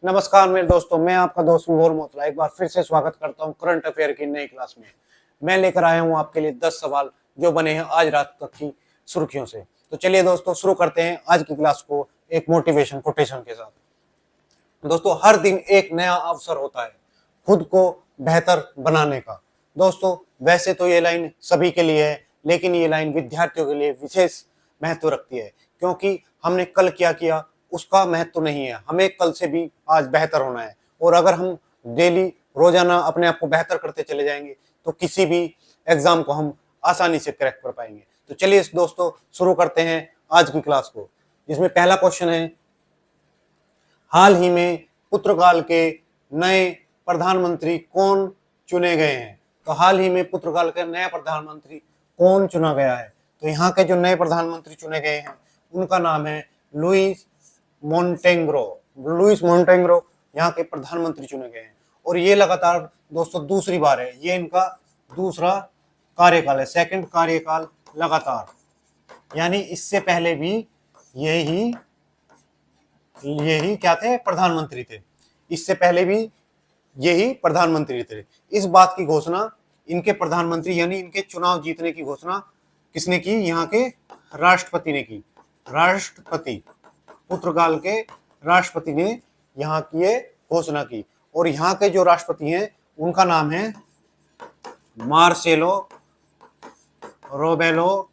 नमस्कार मेरे दोस्तों, मैं आपका दोस्त विभोर मोतला एक बार फिर से स्वागत करता हूं करंट अफेयर की नई क्लास में। मैं लेकर आया हूं आपके लिए 10 सवाल जो बने हैं आज रात तक की सुर्खियों से। तो चलिए दोस्तों, शुरू करते हैं आज की क्लास को एक मोटिवेशन कोटेशन के साथ। दोस्तों, हर दिन एक नया अवसर होता है खुद को बेहतर बनाने का। दोस्तों, वैसे तो ये लाइन सभी के लिए है, लेकिन ये लाइन विद्यार्थियों के लिए विशेष महत्व रखती है, क्योंकि हमने कल क्या किया उसका महत्व नहीं है, हमें कल से भी आज बेहतर होना है। और अगर हम डेली रोजाना अपने आप को बेहतर करते चले जाएंगे तो किसी भी एग्जाम को हम आसानी से क्रैक कर पाएंगे। तो चलिए दोस्तों, शुरू करते हैं आज की क्लास को, जिसमें पहला क्वेश्चन है, हाल ही में पुर्तगाल के नए प्रधानमंत्री कौन चुने गए हैं? तो हाल ही में पुर्तगाल का नया प्रधानमंत्री कौन चुना गया है? तो यहाँ के जो नए प्रधानमंत्री चुने गए हैं उनका नाम है लुइस मोंटेग्रो। लुइस मोंटेग्रो यहाँ के प्रधानमंत्री चुने गए हैं और ये लगातार दोस्तों दूसरी बार है, ये इनका दूसरा कार्यकाल है, सेकंड कार्यकाल लगातार। यानी इससे पहले भी यही क्या थे? प्रधानमंत्री थे। इससे पहले भी यही प्रधानमंत्री थे। इस बात की घोषणा इनके प्रधानमंत्री यानी इनके चुनाव जीतने की घोषणा किसने की? यहाँ के राष्ट्रपति ने की। राष्ट्रपति, पुर्तगाल के राष्ट्रपति ने यहाँ की ये घोषणा की। और यहाँ के जो राष्ट्रपति हैं उनका नाम है मार्सेलो रोबेलो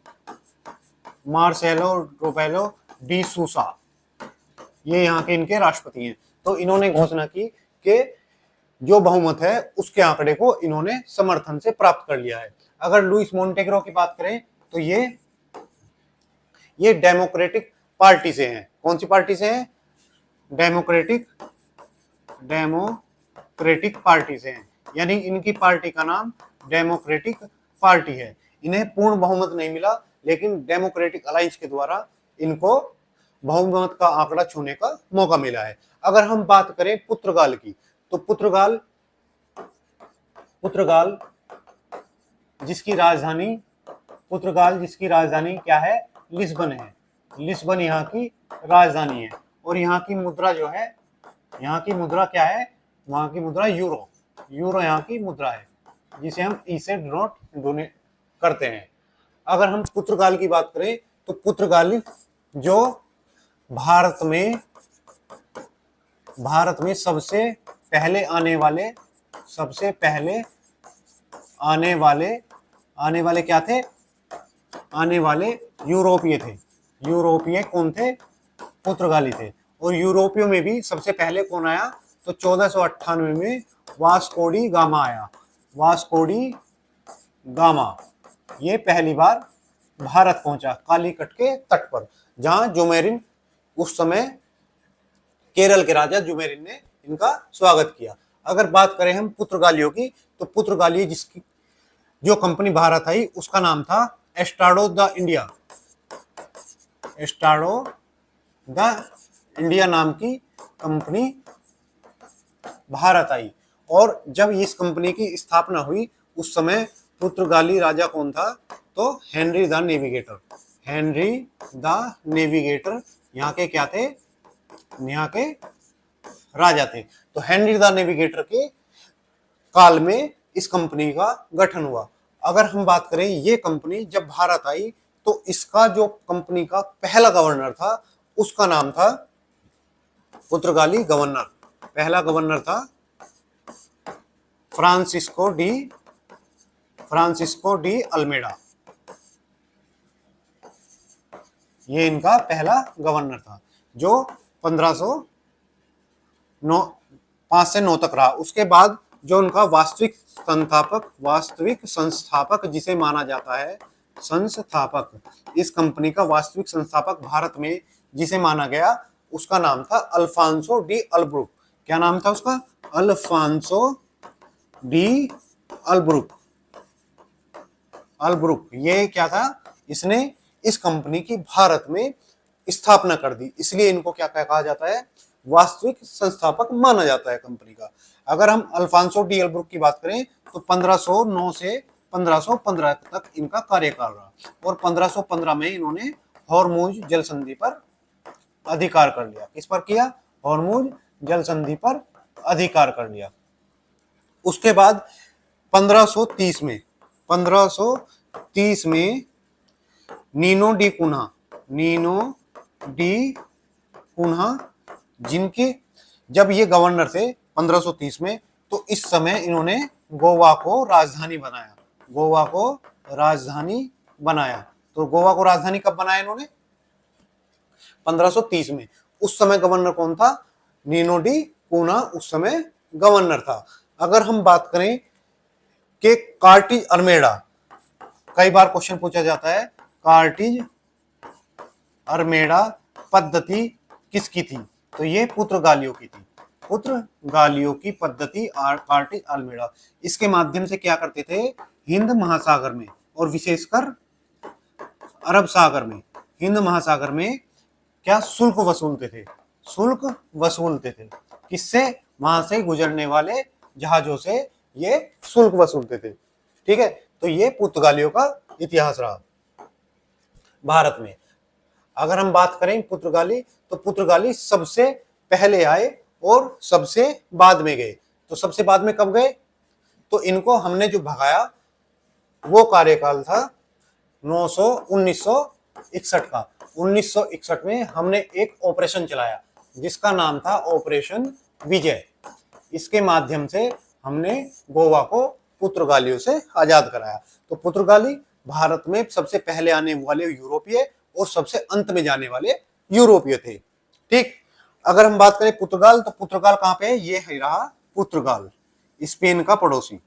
डी सूसा। ये यहाँ के इनके राष्ट्रपति हैं। तो इन्होंने घोषणा की कि जो बहुमत है उसके आंकड़े को इन्होंने समर्थन से प्राप्त कर लिया है। अगर लुइस मोंटेग्रो की बात करें तो ये डेमोक्रेटिक पार्टी से हैं। कौन सी पार्टी से हैं? डेमोक्रेटिक पार्टी से हैं। यानी इनकी पार्टी का नाम डेमोक्रेटिक पार्टी है। इन्हें पूर्ण बहुमत नहीं मिला, लेकिन डेमोक्रेटिक अलायंस के द्वारा इनको बहुमत का आंकड़ा छूने का मौका मिला है। अगर हम बात करें पुर्तगाल की, तो पुर्तगाल जिसकी राजधानी क्या है? लिस्बन है। लिस्बन यहाँ की राजधानी है। और यहाँ की मुद्रा जो है, यहाँ की मुद्रा क्या है? वहाँ की मुद्रा यूरो यहाँ की मुद्रा है, जिसे हम ई से डोनेट करते हैं। अगर हम पुर्तगाल की बात करें तो पुर्तगाली जो भारत में सबसे पहले आने वाले क्या थे? आने वाले यूरोपीय थे। यूरोपीय कौन थे? पुर्तगाली थे। और यूरोपियों में भी सबसे पहले कौन आया? तो 1498 में वास्को डी गामा आया। वास्को डी गामा ये पहली बार भारत पहुंचा, कालीकट के तट पर, जहां जुमेरिन, उस समय केरल के राजा जुमेरिन ने इनका स्वागत किया। अगर बात करें हम पुर्तगालियों की, तो पुर्तगाली जिसकी जो कंपनी भारत आई उसका नाम था एस्टाडो द इंडिया नाम की कंपनी भारत आई। और जब इस कंपनी की स्थापना हुई उस समय पुर्तगाली राजा कौन था? तो हेनरी द नेविगेटर यहाँ के क्या थे? यहाँ के राजा थे। तो हेनरी द नेविगेटर के काल में इस कंपनी का गठन हुआ। अगर हम बात करें ये कंपनी जब भारत आई तो इसका जो कंपनी का पहला गवर्नर था उसका नाम था पुर्तगाली गवर्नर। पहला गवर्नर था फ्रांसिस्को डी अल्मेडा। ये इनका पहला गवर्नर था जो 1505 से 9 तक रहा। उसके बाद जो उनका वास्तविक संस्थापक जिसे माना जाता है इस कंपनी का वास्तविक संस्थापक भारत में जिसे माना गया उसका नाम था अल्फांसो डी अल्ब्रुक। क्या नाम था उसका? Alfonso de Albuquerque. ये क्या था? इसने इस कंपनी की भारत में स्थापना कर दी, इसलिए इनको क्या कहा जाता है? वास्तविक संस्थापक माना जाता है कंपनी का। अगर हम अल्फांसो डी अल्ब्रुक की बात करें तो 1509 से 1515 तक इनका कार्यकाल रहा और 1515 में इन्होंने हॉर्मुज जल संधि पर अधिकार कर लिया। किस पर किया? हॉर्मुज जल संधि पर अधिकार कर लिया। उसके बाद 1530 में 1530 में नीनो डी कुन्हा जिनके जब ये गवर्नर थे 1530 में, तो इस समय इन्होंने गोवा को राजधानी बनाया। गोवा को राजधानी बनाया। तो गोवा को राजधानी कब बनाया इन्होंने? 1530 में। उस समय गवर्नर कौन था? नीनो डी कुन्हा उस समय गवर्नर था। अगर हम बात करें कि कार्टिज अल्मेडा, कई बार क्वेश्चन पूछा जाता है, कार्टिज अल्मेडा पद्धति किसकी थी? तो ये पुर्तगालियों की थी। पुर्तगालियों की पद्धति कार्टिज अल्मेडा। इसके माध्यम से क्या करते थे? हिंद महासागर में और विशेषकर अरब सागर में, हिंद महासागर में क्या शुल्क वसूलते थे? शुल्क वसूलते थे। किससे? वहां से गुजरने वाले जहाजों से ये शुल्क वसूलते थे। ठीक है, तो ये पुर्तगालियों का इतिहास रहा भारत में। अगर हम बात करें पुर्तगाली, तो पुर्तगाली सबसे पहले आए और सबसे बाद में गए। तो सबसे बाद में कब गए? तो इनको हमने जो भगाया वो कार्यकाल था 1961 का। 1961 में हमने एक ऑपरेशन चलाया जिसका नाम था ऑपरेशन विजय। इसके माध्यम से हमने गोवा को पुर्तगालियों से आजाद कराया। तो पुर्तगाली भारत में सबसे पहले आने वाले यूरोपीय और सबसे अंत में जाने वाले यूरोपीय थे। ठीक, अगर हम बात करें पुर्तगाल, तो पुर्तगाल कहां पे है? ये है रहा पुर्तगाल, स्पेन का पड़ोसी।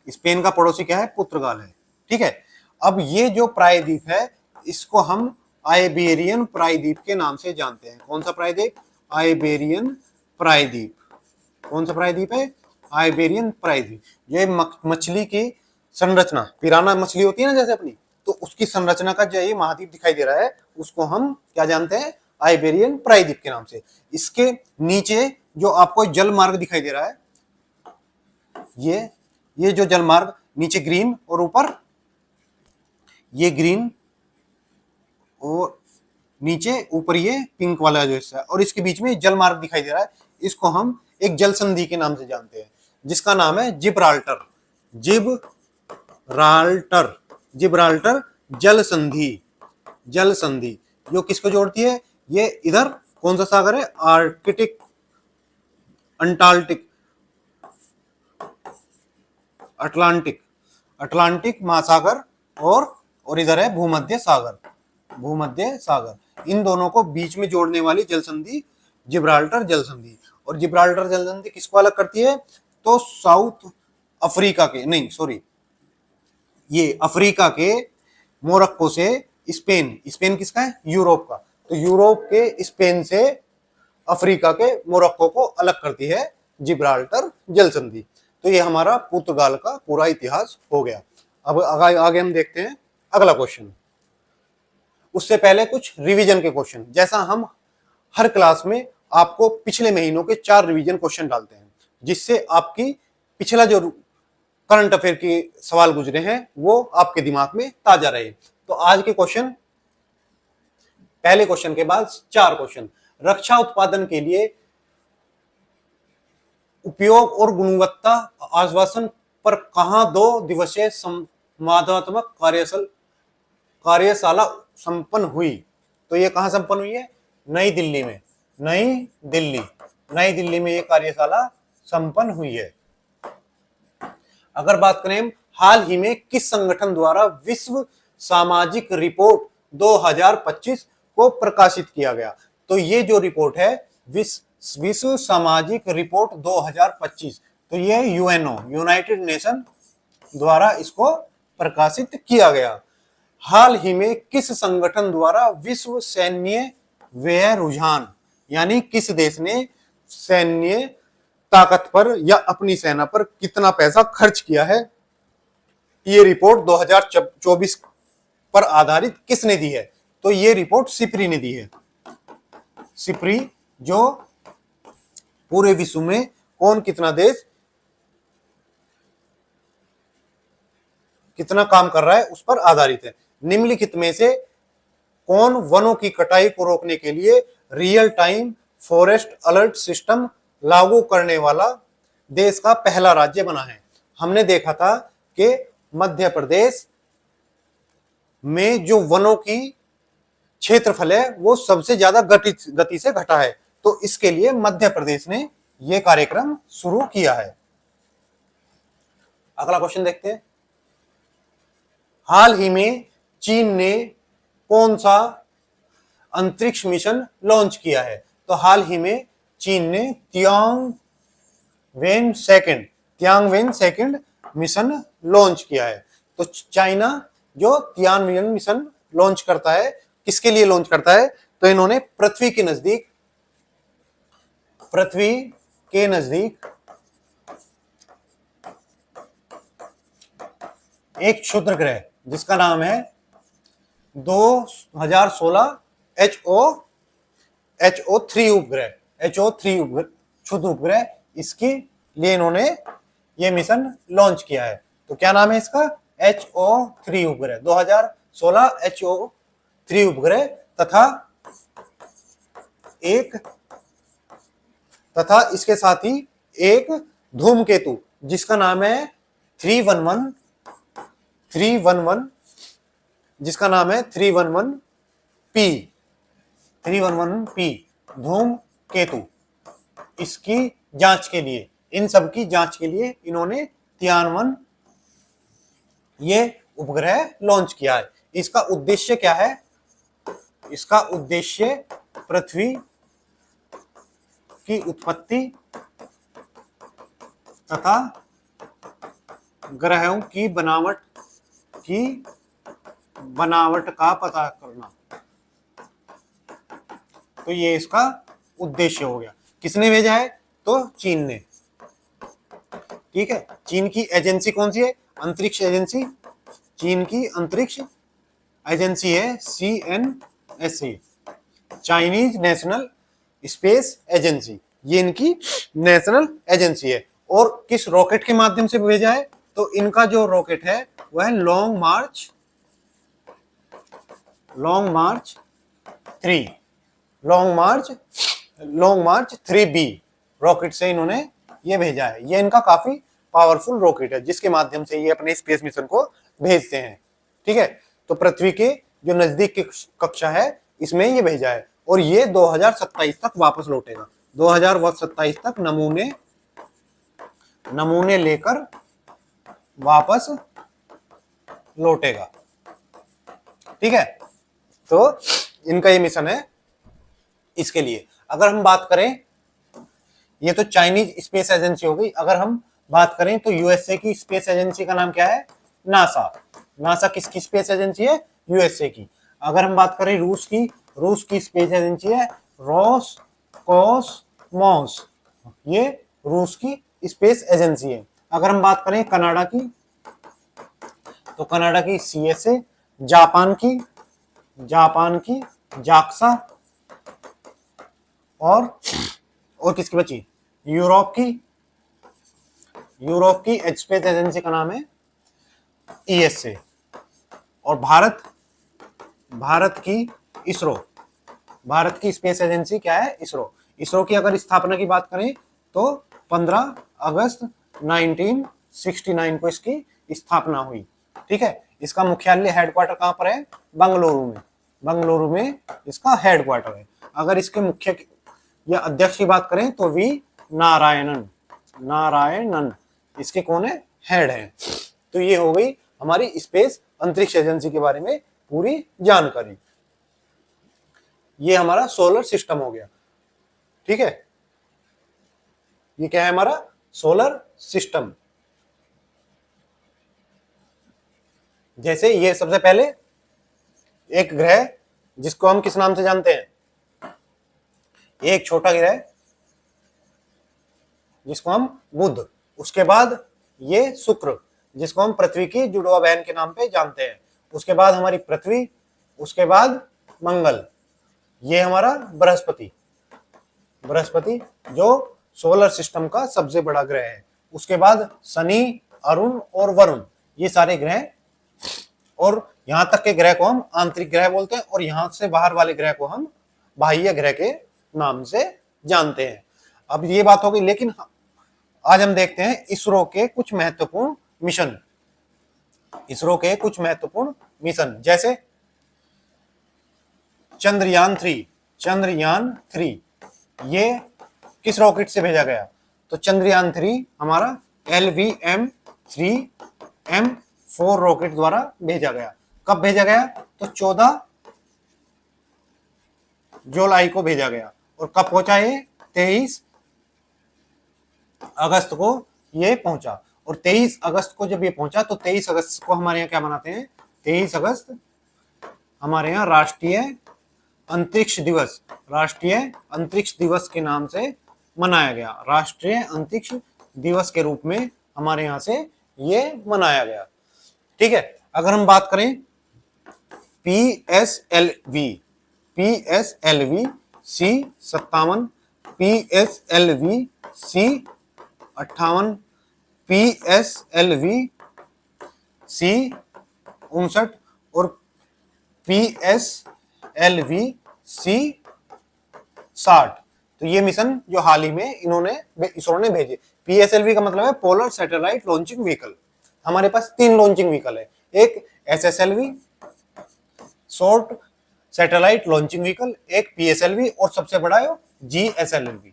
स्पेन का पड़ोसी क्या है? पुर्तगाल है। ठीक है, अब ये जो प्रायद्वीप है इसको हम आइबेरियन प्रायद्वीप के नाम से जानते हैं। कौन सा प्रायद्वीप? आइबेरियन प्रायद्वीप। कौन सा प्रायद्वीप है? आइबेरियन प्रायद्वीप। ये मछली की संरचना, पिराना मछली होती है ना जैसे अपनी, तो उसकी संरचना का जो ये महाद्वीप दिखाई दे रहा है उसको हम क्या जानते हैं? आइबेरियन प्रायद्वीप के नाम से। इसके नीचे जो आपको जल मार्ग दिखाई दे रहा है, ये जो जल मार्ग, नीचे ग्रीन और ऊपर ये ग्रीन और नीचे ऊपर ये पिंक वाला जो हिस्सा है, और इसके बीच में जल मार्ग दिखाई दे रहा है, इसको हम एक जल संधि के नाम से जानते हैं जिसका नाम है जिब्राल्टर। जिब्राल्टर जल संधि। जल संधि जो किसको जोड़ती है? ये इधर कौन सा सागर है? आर्कटिक, अंटार्कटिक, अटलांटिक महासागर और इधर है भूमध्य सागर। इन दोनों को बीच में जोड़ने वाली जल संधि जिब्राल्टर जल संधि। और जिब्राल्टर जल संधि किसको अलग करती है? तो साउथ अफ्रीका के, नहीं सॉरी, ये अफ्रीका के मोरक्को से स्पेन किसका है? यूरोप का। तो यूरोप के स्पेन से अफ्रीका के मोरक्को को अलग करती है जिब्राल्टर जल संधि। तो ये हमारा पुर्तगाल का पूरा इतिहास हो गया। अब आगे हम देखते हैं अगला क्वेश्चन। उससे पहले कुछ रिवीजन के क्वेश्चन। जैसा हम हर क्लास में आपको पिछले महीनों के 4 रिवीजन क्वेश्चन डालते हैं जिससे आपकी पिछला जो करंट अफेयर के सवाल गुजरे हैं वो आपके दिमाग में ताजा रहे। तो आज के क्वेश्चन, पहले क्वेश्चन के बाद 4 क्वेश्चन। रक्षा उत्पादन के लिए उपयोग और गुणवत्ता आश्वासन पर कहां 2 दिवसीय संवादात्मक कार्यशाला संपन्न हुई? तो ये कहां संपन्न हुई है? नई दिल्ली में। नई दिल्ली में ये कार्यशाला संपन्न हुई है। अगर बात करें हाल ही में किस संगठन द्वारा विश्व सामाजिक रिपोर्ट 2025 को प्रकाशित किया गया? तो ये जो रिपोर्ट है विश्व सामाजिक रिपोर्ट 2025, तो ये यूएनओ, यूनाइटेड नेशन द्वारा इसको प्रकाशित किया गया। हाल ही में किस संगठन द्वारा विश्व सैन्य व्यय रुझान, यानी किस देश ने सैन्य ताकत पर या अपनी सेना पर कितना पैसा खर्च किया है, ये रिपोर्ट 2024 पर आधारित किसने दी है? तो ये रिपोर्ट सिप्री ने दी है। सिप्री जो पूरे विश्व में कौन कितना देश कितना काम कर रहा है उस पर आधारित है। निम्नलिखित में से कौन वनों की कटाई को रोकने के लिए real time forest alert system लागू करने वाला देश का पहला राज्य बना है। हमने देखा था कि मध्य प्रदेश में जो वनों की क्षेत्रफल है वो सबसे ज्यादा गति से घटा है, तो इसके लिए मध्य प्रदेश ने यह कार्यक्रम शुरू किया है। अगला क्वेश्चन देखते हैं। हाल ही में चीन ने कौन सा अंतरिक्ष मिशन लॉन्च किया है? तो हाल ही में चीन ने तियांगवेन सेकंड मिशन लॉन्च किया है। तो चाइना जो तियांगवेन मिशन लॉन्च करता है, किसके लिए लॉन्च करता है? तो इन्होंने पृथ्वी के नजदीक एक क्षुद्र ग्रह जिसका नाम है 2016 HO3 उपग्रह क्षुद्र उपग्रह, इसके लिए इन्होंने ये मिशन लॉन्च किया है। तो क्या नाम है इसका? HO3 उपग्रह, 2016 HO3 उपग्रह तथा इसके साथ ही एक धूमकेतु जिसका नाम है 311 जिसका नाम है 311P धूमकेतु, इसकी जांच के लिए, इन सब की जांच के लिए इन्होंने तियांवन ये उपग्रह लॉन्च किया है। इसका उद्देश्य क्या है? इसका उद्देश्य पृथ्वी की उत्पत्ति तथा ग्रहों की बनावट का पता करना। तो ये इसका उद्देश्य हो गया। किसने भेजा है? तो चीन ने। ठीक है, चीन की एजेंसी कौन सी है? अंतरिक्ष एजेंसी। चीन की अंतरिक्ष एजेंसी है CNSA, Chinese national space agency. ये इनकी नेशनल एजेंसी है। और किस रॉकेट के माध्यम से भेजा है? तो इनका जो रॉकेट है वह है लॉन्ग मार्च 3B रॉकेट से इन्होंने ये भेजा है। ये इनका काफी पावरफुल रॉकेट है जिसके माध्यम से ये अपने स्पेस मिशन को भेजते हैं। ठीक है, तो पृथ्वी के जो नजदीक की कक्षा है इसमें ये भेजा है और ये 2027 तक वापस लौटेगा। 2027 तक नमूने लेकर वापस लौटेगा। ठीक है, तो इनका ये मिशन है। इसके लिए अगर हम बात करें, ये तो चाइनीज स्पेस एजेंसी हो गई। अगर हम बात करें तो यूएसए की स्पेस एजेंसी का नाम क्या है? नासा किसकी स्पेस एजेंसी है? यूएसए की। अगर हम बात करें रूस की स्पेस एजेंसी है रोसकॉसमोस, ये रूस की स्पेस एजेंसी है। अगर हम बात करें कनाडा की, तो कनाडा की CSA, जापान की जाक्सा, और किसकी बची? यूरोप की स्पेस एजेंसी का नाम है ESA। और भारत की स्पेस एजेंसी क्या है? इसरो की अगर स्थापना की बात करें तो 15 अगस्त 1969 को इसकी स्थापना हुई। ठीक है, इसका मुख्यालय हेडक्वार्टर कहां पर है? बंगलुरु में इसका हेडक्वार्टर है। अगर इसके मुख्य या अध्यक्ष की बात करें तो V नारायणन इसके कौन है? हेड है। तो ये हो गई हमारी स्पेस अंतरिक्ष एजेंसी के बारे में पूरी जानकारी। ये हमारा सोलर सिस्टम हो गया। ठीक है, ये क्या है? हमारा सोलर सिस्टम। जैसे ये सबसे पहले एक ग्रह जिसको हम किस नाम से जानते हैं? एक छोटा ग्रह जिसको हम बुध, उसके बाद ये शुक्र जिसको हम पृथ्वी की जुड़वा बहन के नाम पे जानते हैं, उसके बाद हमारी पृथ्वी, उसके बाद मंगल, ये हमारा बृहस्पति जो सोलर सिस्टम का सबसे बड़ा ग्रह है। उसके बाद शनि, अरुण और वरुण, ये सारे ग्रह, और यहां तक के ग्रह को हम आंतरिक ग्रह बोलते हैं और यहां से बाहर वाले ग्रह को हम बाह्य ग्रह के नाम से जानते हैं। अब ये बात हो गई, लेकिन आज हम देखते हैं इसरो के कुछ महत्वपूर्ण मिशन। इसरो के कुछ महत्वपूर्ण मिशन जैसे चंद्रयान 3 ये किस रॉकेट से भेजा गया? तो चंद्रयान 3 हमारा LVM-3M4 रॉकेट द्वारा भेजा गया। कब भेजा गया? तो 14 जुलाई को भेजा गया। और कब पहुंचा? ये 23 अगस्त को ये पहुंचा। और 23 अगस्त को जब ये पहुंचा तो 23 अगस्त को हमारे यहाँ क्या मनाते हैं? 23 अगस्त हमारे यहाँ राष्ट्रीय अंतरिक्ष दिवस के नाम से मनाया गया। राष्ट्रीय अंतरिक्ष दिवस के रूप में हमारे यहाँ से ये मनाया गया। ठीक है, अगर हम बात करें PSLV C57, PSLV C58, PSLV C59 और PSLV C60। तो ये मिशन जो हाल ही में इसरो ने भेजे। PSLV का मतलब है पोलर सैटेलाइट लॉन्चिंग व्हीकल। हमारे पास 3 लॉन्चिंग व्हीकल है, एक SSLV short satellite launching vehicle, एक PSLV और सबसे बड़ा है GSLV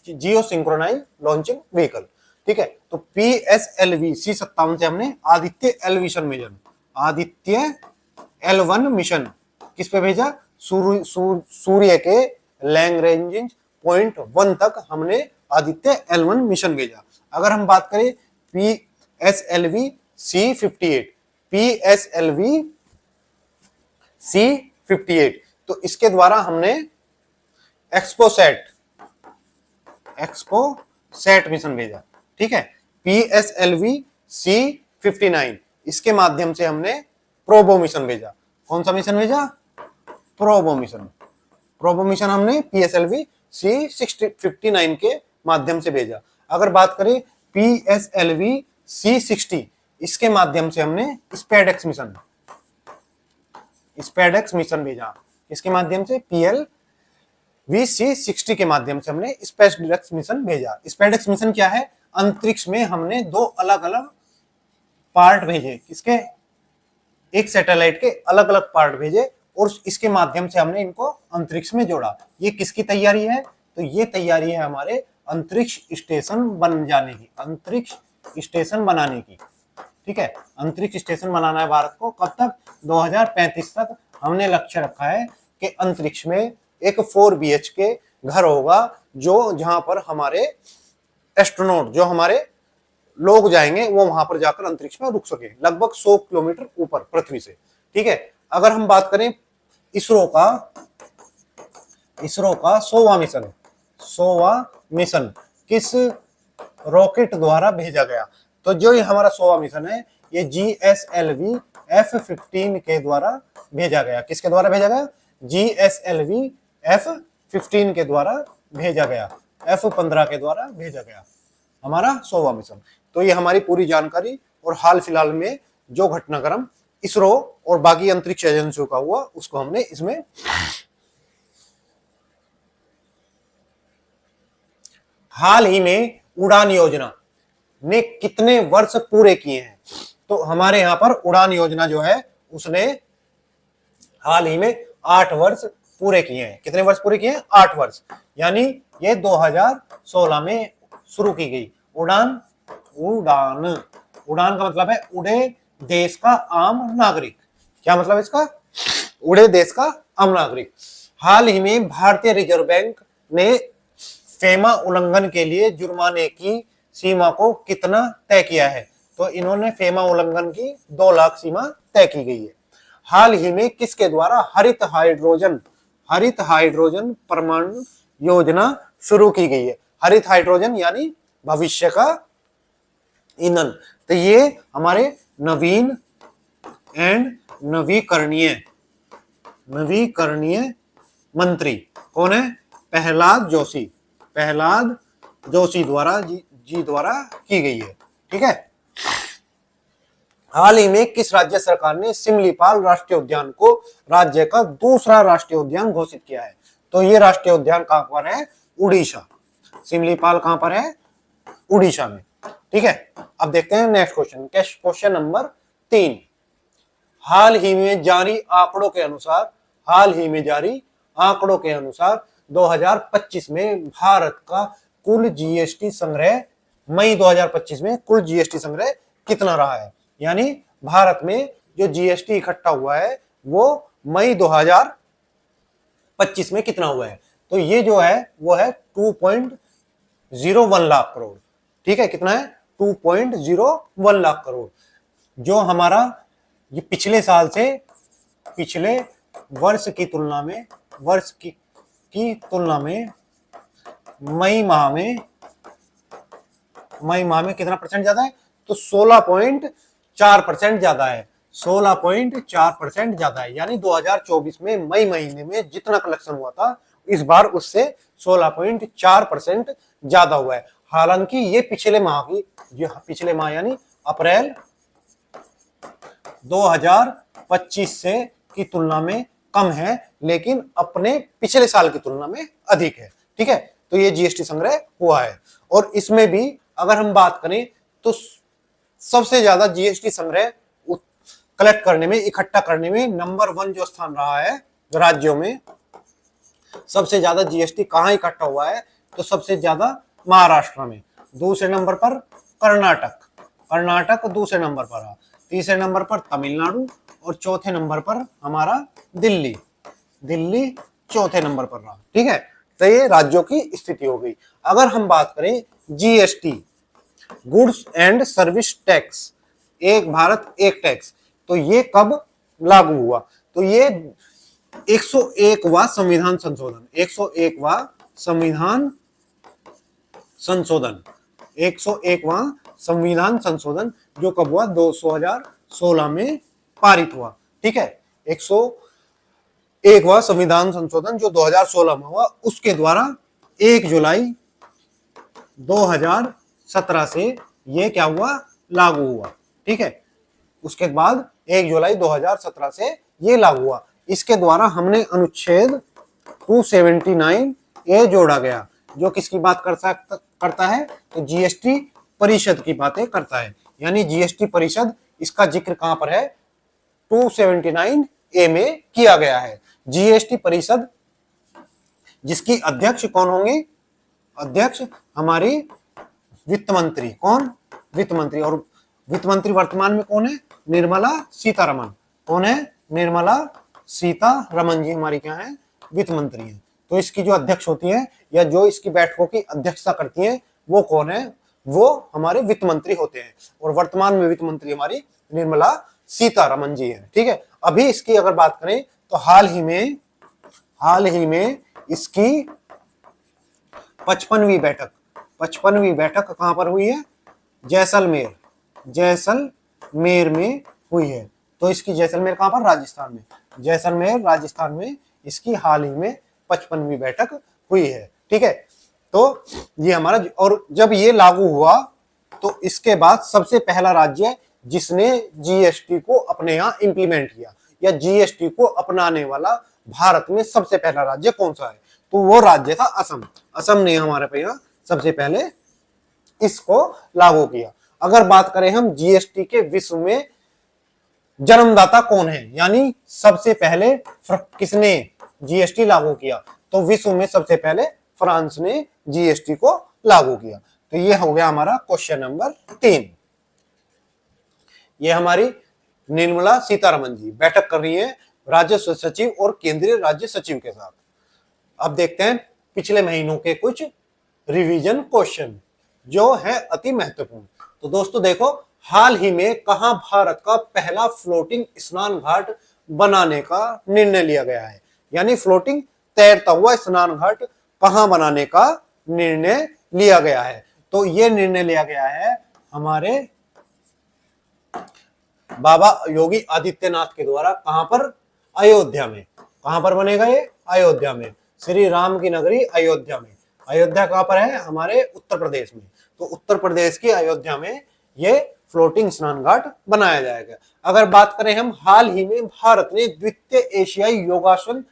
जियो सिंक्रोनाइज लॉन्चिंग व्हीकल। ठीक है, तो PSLV C57 से हमने आदित्य L1 मिशन किस पे भेजा? सूर्य के लैग्रेंज पॉइंट 1 तक हमने आदित्य L1 मिशन भेजा। अगर हम बात करें PSLV C58, तो इसके द्वारा हमने एक्सपोसैट मिशन भेजा। ठीक है, PSLV C59 इसके माध्यम से हमने प्रोबो मिशन भेजा। कौन सा मिशन भेजा? प्रोबो मिशन हमने PSLV C59 के माध्यम से भेजा। अगर बात करें PSLV C60 इसके माध्यम से हमने स्पेडेक्स मिशन भेजा। इसके माध्यम से PLV C60 के माध्यम से हमने स्पेडेक्स मिशन भेजा। स्पेडेक्स मिशन क्या है? अंतरिक्ष में हमने 2 अलग अलग पार्ट भेजे। किसके? एक सैटेलाइट के अलग अलग पार्ट भेजे और इसके माध्यम से हमने इनको अंतरिक्ष में जोड़ा। ये किसकी तैयारी है? तो ये तैयारी है हमारे अंतरिक्ष स्टेशन बनाने की। ठीक है, अंतरिक्ष स्टेशन बनाना है भारत को। कब तक? 2035 तक हमने लक्ष्य रखा है कि अंतरिक्ष में एक 4 BHK घर होगा, जो जहां पर हमारे एस्ट्रोनॉट, जो हमारे लोग जाएंगे, वो वहां पर जाकर अंतरिक्ष में रुक सके, लगभग 100 किलोमीटर ऊपर पृथ्वी से। ठीक है, अगर हम बात करें इसरो का 100वां मिशन किस रॉकेट द्वारा भेजा गया? तो जो ये हमारा 100वां मिशन है ये GSLV F15 के द्वारा भेजा गया। किसके द्वारा भेजा गया? GSLV F15 के द्वारा भेजा गया, F15 के द्वारा भेजा गया हमारा 100वां मिशन। तो ये हमारी पूरी जानकारी और हाल फिलहाल में जो घटनाक्रम इसरो और बाकी अंतरिक्ष एजेंसियों का हुआ उसको हमने इसमें हाल ही में उड़ान योजना ने कितने वर्ष पूरे किए हैं? तो हमारे यहाँ पर उड़ान योजना जो है उसने हाल ही में 8 वर्ष पूरे किए हैं। कितने वर्ष पूरे किए हैं? 8 वर्ष। यानी ये 2016 में शुरू की गई। उड़ान का मतलब है उड़े देश का आम नागरिक। क्या मतलब है इसका? उड़े देश का आम नागरिक। हाल ही में भारतीय रिजर्व बैंक ने फेमा उल्लंघन के लिए जुर्माने की सीमा को कितना तय किया है? तो इन्होंने फेमा उल्लंघन की 2 लाख सीमा तय की गई है। हाल ही में किसके द्वारा हरित हाइड्रोजन परमाणु योजना शुरू की गई है? हरित हाइड्रोजन यानी भविष्य का ईंधन। तो ये हमारे नवीन एंड नवीकरणीय मंत्री कौन है? प्रहलाद जोशी द्वारा की गई है। ठीक है, हाल ही में किस राज्य सरकार ने सिमलीपाल राष्ट्रीय उद्यान को राज्य का दूसरा राष्ट्रीय उद्यान घोषित किया है? तो ये राष्ट्रीय उद्यान कहां पर है? उड़ीसा। सिमलीपाल कहां पर है? उड़ीसा में। ठीक है, अब देखते हैं नेक्स्ट क्वेश्चन। Question number 3। हाल ही में जारी आंकड़ों के अनुसार, हाल ही में जारी आंकड़ों के अनुसार 2025 में भारत का कुल जीएसटी संग्रह, मई 2025 में कुल जीएसटी संग्रह कितना रहा है? यानी भारत में जो जीएसटी इकट्ठा हुआ है वो मई 2025 में कितना हुआ है? तो ये जो है वो है 2.01 लाख करोड़। ठीक है, कितना है? 2.01 लाख करोड़। जो हमारा ये पिछले साल से, पिछले वर्ष की तुलना में, वर्ष की तुलना में मई माह में कितना परसेंट ज्यादा है? तो 16.4% ज्यादा है। 16.4% ज्यादा है। यानी 2024 में मई महीने में जितना कलेक्शन हुआ था इस बार उससे 16.4% ज्यादा हुआ है। हालांकि ये पिछले माह यानी अप्रैल 2025 से की तुलना में कम है, लेकिन अपने पिछले साल की तुलना में अधिक है। ठीक है, तो ये जीएसटी संग्रह हुआ है। और इसमें भी अगर हम बात करें तो सबसे ज्यादा जीएसटी संग्रह कलेक्ट करने में, इकट्ठा करने में नंबर 1 जो स्थान रहा है राज्यों में, सबसे ज्यादा जीएसटी कहां इकट्ठा हुआ है? तो सबसे ज्यादा महाराष्ट्र में। दूसरे नंबर पर कर्नाटक दूसरे नंबर पर रहा। तीसरे नंबर पर तमिलनाडु और चौथे नंबर पर हमारा दिल्ली चौथे नंबर पर रहा। ठीक है, तो ये राज्यों की स्थिति हो गई। अगर हम बात करें GST, goods and service tax, एक भारत एक टैक्स, तो ये कब लागू हुआ? तो ये 101वां संविधान संशोधन, 101वां संविधान संशोधन जो कब हुआ? 2016 में पारित हुआ। ठीक है, 101वां संविधान संशोधन जो 2016 में हुआ, उसके द्वारा 1 जुलाई 2017 से ये क्या हुआ? लागू हुआ। ठीक है, उसके बाद 1 जुलाई 2017 से ये लागू हुआ। इसके द्वारा हमने अनुच्छेद 279 ए जोड़ा गया, जो किसकी बात करता है? तो जीएसटी परिषद की बातें करता है। यानी जीएसटी परिषद, इसका जिक्र कहां पर है? 279 ए में किया गया है। जीएसटी परिषद जिसकी अध्यक्ष कौन होंगे? अध्यक्ष हमारी वित्त मंत्री। कौन? वित्त मंत्री। और वित्त मंत्री वर्तमान में कौन है? निर्मला सीतारमण। कौन है? निर्मला सीतारमण जी हमारी क्या है? वित्त मंत्री है। तो इसकी जो अध्यक्ष होती है या जो इसकी बैठकों की अध्यक्षता करती है वो कौन है? वो हमारे वित्त मंत्री होते हैं। और वर्तमान में वित्त मंत्री हमारी निर्मला सीतारमण जी है। ठीक है, अभी इसकी अगर बात करें तो हाल ही में इसकी 55वीं बैठक कहां पर हुई है? जैसलमेर में हुई है। तो इसकी जैसलमेर कहां पर? राजस्थान में। राजस्थान में इसकी हाल ही में 55वीं बैठक हुई है। ठीक है, तो ये हमारा, और जब ये लागू हुआ तो इसके बाद सबसे पहला राज्य जिसने जीएसटी को अपने यहां इंप्लीमेंट किया या जीएसटी को अपनाने वाला भारत में सबसे पहला राज्य कौन सा है? तो वो राज्य था असम। असम ने हमारे पे यहाँ सबसे पहले इसको लागू किया। अगर बात करें हम जीएसटी के विश्व में जन्मदाता कौन है, यानी सबसे पहले किसने जीएसटी लागू किया? तो विश्व में सबसे पहले फ्रांस ने जीएसटी को लागू किया। तो ये हो गया हमारा क्वेश्चन नंबर 3। ये हमारी निर्मला सीतारमण जी बैठक कर रही है राजस्व सचिव और केंद्रीय राज्य सचिव के साथ। अब देखते हैं पिछले महीनों के कुछ रिवीजन क्वेश्चन जो है अति महत्वपूर्ण। तो दोस्तों देखो, हाल ही में कहां भारत का पहला फ्लोटिंग स्नान घाट बनाने का निर्णय लिया गया है? यानी फ्लोटिंग तैरता हुआ स्नान घाट कहां बनाने का निर्णय लिया गया है? तो यह निर्णय लिया गया है हमारे बाबा योगी आदित्यनाथ के द्वारा। कहां पर? अयोध्या में। कहां पर बनेगा ये? अयोध्या में। श्री राम की नगरी अयोध्या में। अयोध्या कहां पर है? हमारे उत्तर प्रदेश में। तो उत्तर प्रदेश की अयोध्या में ये फ्लोटिंग स्नान घाट बनाया जाएगा। अगर बात करें हम, हाल ही में भारत ने द्वितीय एशियाई योगासन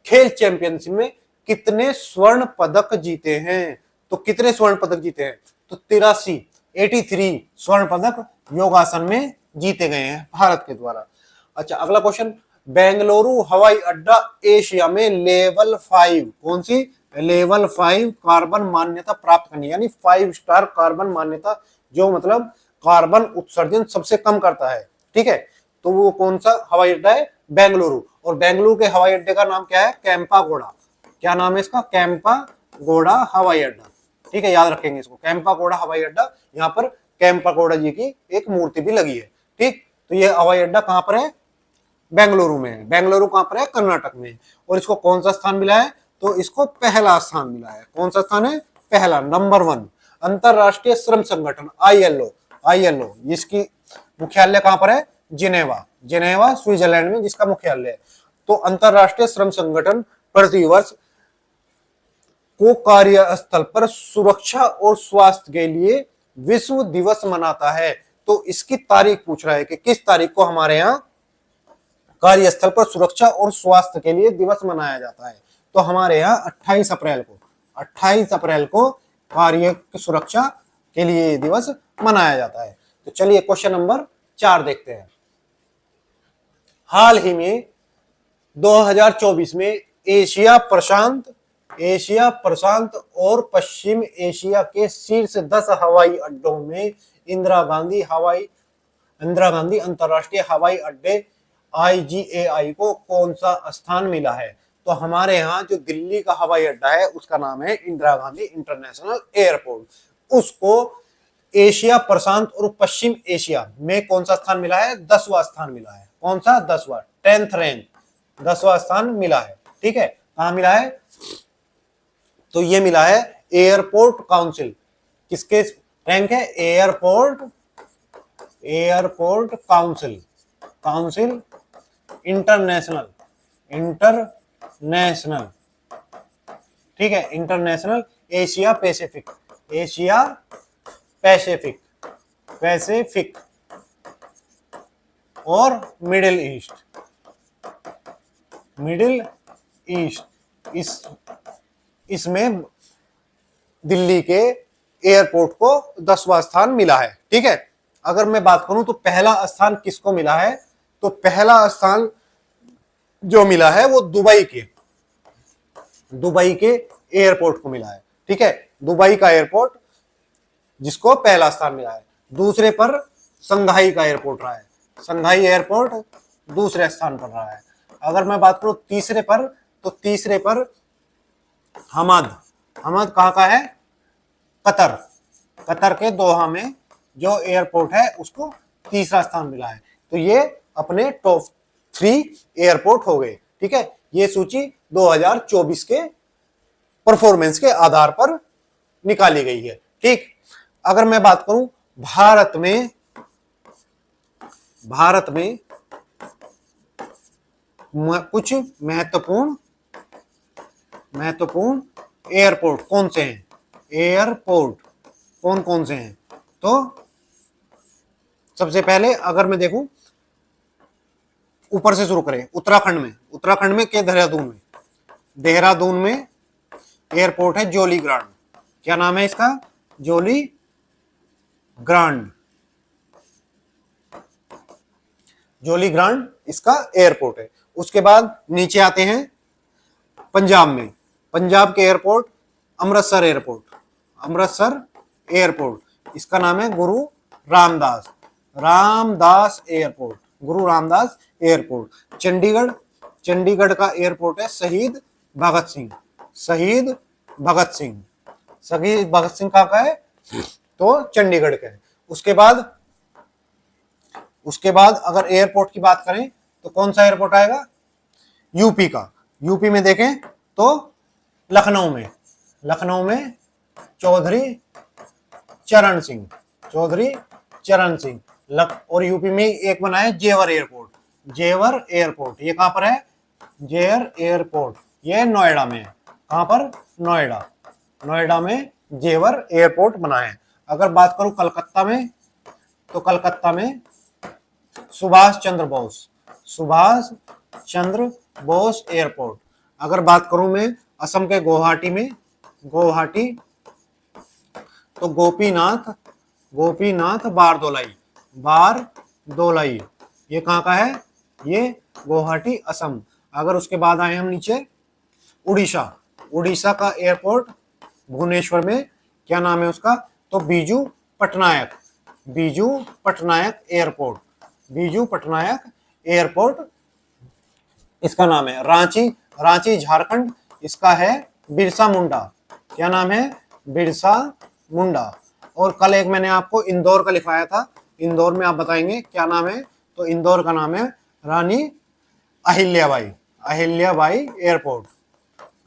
खेल चैंपियनशिप में कितने स्वर्ण पदक जीते हैं? तो कितने स्वर्ण पदक जीते हैं? तो 83 स्वर्ण पदक योगासन में जीते गए हैं भारत के द्वारा। अच्छा, अगला क्वेश्चन, बेंगलुरु हवाई अड्डा एशिया में लेवल 5, कौन सी? लेवल 5 कार्बन मान्यता प्राप्त करनी, यानी 5 स्टार कार्बन मान्यता, जो मतलब कार्बन उत्सर्जन सबसे कम करता है। ठीक है, तो वो कौन सा हवाई अड्डा है? बेंगलुरु। और बेंगलुरु के हवाई अड्डे का नाम क्या है? कैंपागोड़ा। क्या नाम है इसका? कैंपागोड़ा हवाई अड्डा। ठीक है, याद रखेंगे इसको, कैंपागोड़ा हवाई अड्डा। यहाँ पर कैंपागोड़ा जी की एक मूर्ति भी लगी है। ठीक, तो ये हवाई अड्डा कहां पर है? बेंगलुरु में है। बेंगलुरु कहां पर है? कर्नाटक में। और इसको कौन सा स्थान मिला है? तो इसको पहला स्थान मिला है। कौन सा स्थान है? पहला, नंबर 1। अंतरराष्ट्रीय श्रम संगठन ILO, जिसकी मुख्यालय कहां पर है? जिनेवा स्विट्जरलैंड में जिसका मुख्यालय है। तो अंतरराष्ट्रीय श्रम संगठन प्रतिवर्ष को कार्यस्थल पर सुरक्षा और स्वास्थ्य के लिए विश्व दिवस मनाता है। तो इसकी तारीख पूछ रहा है कि किस तारीख को हमारे यहाँ कार्यस्थल पर सुरक्षा और स्वास्थ्य के लिए दिवस मनाया जाता है? तो हमारे यहाँ 28 अप्रैल को कार्य सुरक्षा के लिए दिवस मनाया जाता है। तो चलिए क्वेश्चन नंबर 4 देखते हैं। हाल ही में 2024 में एशिया प्रशांत और पश्चिम एशिया के शीर्ष 10 हवाई अड्डों में इंदिरा गांधी अंतरराष्ट्रीय हवाई अड्डे IGAI को कौन सा स्थान मिला है? तो हमारे यहाँ जो दिल्ली का हवाई अड्डा है उसका नाम है इंदिरा गांधी इंटरनेशनल एयरपोर्ट। उसको एशिया प्रशांत और पश्चिम एशिया में कौन सा स्थान मिला है? 10वां स्थान मिला है। कौन सा? 10वां, 10th रैंक, 10वां स्थान मिला है। ठीक है, कहां मिला है? तो ये मिला है एयरपोर्ट काउंसिल। किसके रैंक है? एयरपोर्ट काउंसिल इंटरनेशनल, ठीक है, इंटरनेशनल एशिया पैसिफिक और मिडिल ईस्ट। इसमें दिल्ली के एयरपोर्ट को 10वां स्थान मिला है। ठीक है, अगर मैं बात करूं तो पहला स्थान किसको मिला है? तो पहला स्थान जो मिला है वो दुबई के एयरपोर्ट को मिला है। ठीक है, दुबई का एयरपोर्ट जिसको पहला स्थान मिला है। दूसरे पर संघाई का एयरपोर्ट रहा है, संघाई एयरपोर्ट दूसरे स्थान पर रहा है। अगर मैं बात करूं तीसरे पर, तो तीसरे पर हमद कहाँ का है? कतर के दोहा में जो एयरपोर्ट है उसको तीसरा स्थान मिला है। तो ये अपने टॉप 3 एयरपोर्ट हो गए। ठीक है, ये सूची 2024 के परफॉर्मेंस के आधार पर निकाली गई है। ठीक, अगर मैं बात करूं भारत में कुछ महत्वपूर्ण एयरपोर्ट कौन से हैं? कौन से हैं? तो सबसे पहले अगर मैं देखूं, ऊपर से शुरू करें, उत्तराखंड में के देहरादून में एयरपोर्ट है जोली ग्रांड। क्या नाम है इसका? जोली ग्रांड इसका एयरपोर्ट है। उसके बाद नीचे आते हैं पंजाब के एयरपोर्ट, अमृतसर एयरपोर्ट, इसका नाम है गुरु रामदास एयरपोर्ट। चंडीगढ़ का एयरपोर्ट है शहीद भगत सिंह का है? तो चंडीगढ़ का है। उसके बाद अगर एयरपोर्ट की बात करें तो कौन सा एयरपोर्ट आएगा? यूपी में देखें तो लखनऊ में चौधरी चरण सिंह, और यूपी में एक बना है जेवर एयरपोर्ट। ये कहां पर है? जेवर एयरपोर्ट, ये नोएडा में है। कहां पर? नोएडा में जेवर एयरपोर्ट बना है। अगर बात करूं कलकत्ता में, तो कलकत्ता में सुभाष चंद्र बोस एयरपोर्ट। अगर बात करूं मैं असम के गुवाहाटी में, गुवाहाटी, तो गोपीनाथ, गोपीनाथ बारदोलाई, बारदोलाई ये कहाँ का है, ये गुवाहाटी असम। अगर उसके बाद आए हम नीचे उड़ीसा, उड़ीसा का एयरपोर्ट भुवनेश्वर में, क्या नाम है उसका, तो बीजू पटनायक, बीजू पटनायक एयरपोर्ट, बीजू पटनायक एयरपोर्ट इसका नाम है। रांची, रांची झारखंड, इसका है बिरसा मुंडा, क्या नाम है, बिरसा मुंडा। और कल एक मैंने आपको इंदौर का लिखवाया था, इंदौर में आप बताएंगे क्या नाम है, तो इंदौर का नाम है रानी अहिल्याबाई, अहिल्याबाई एयरपोर्ट,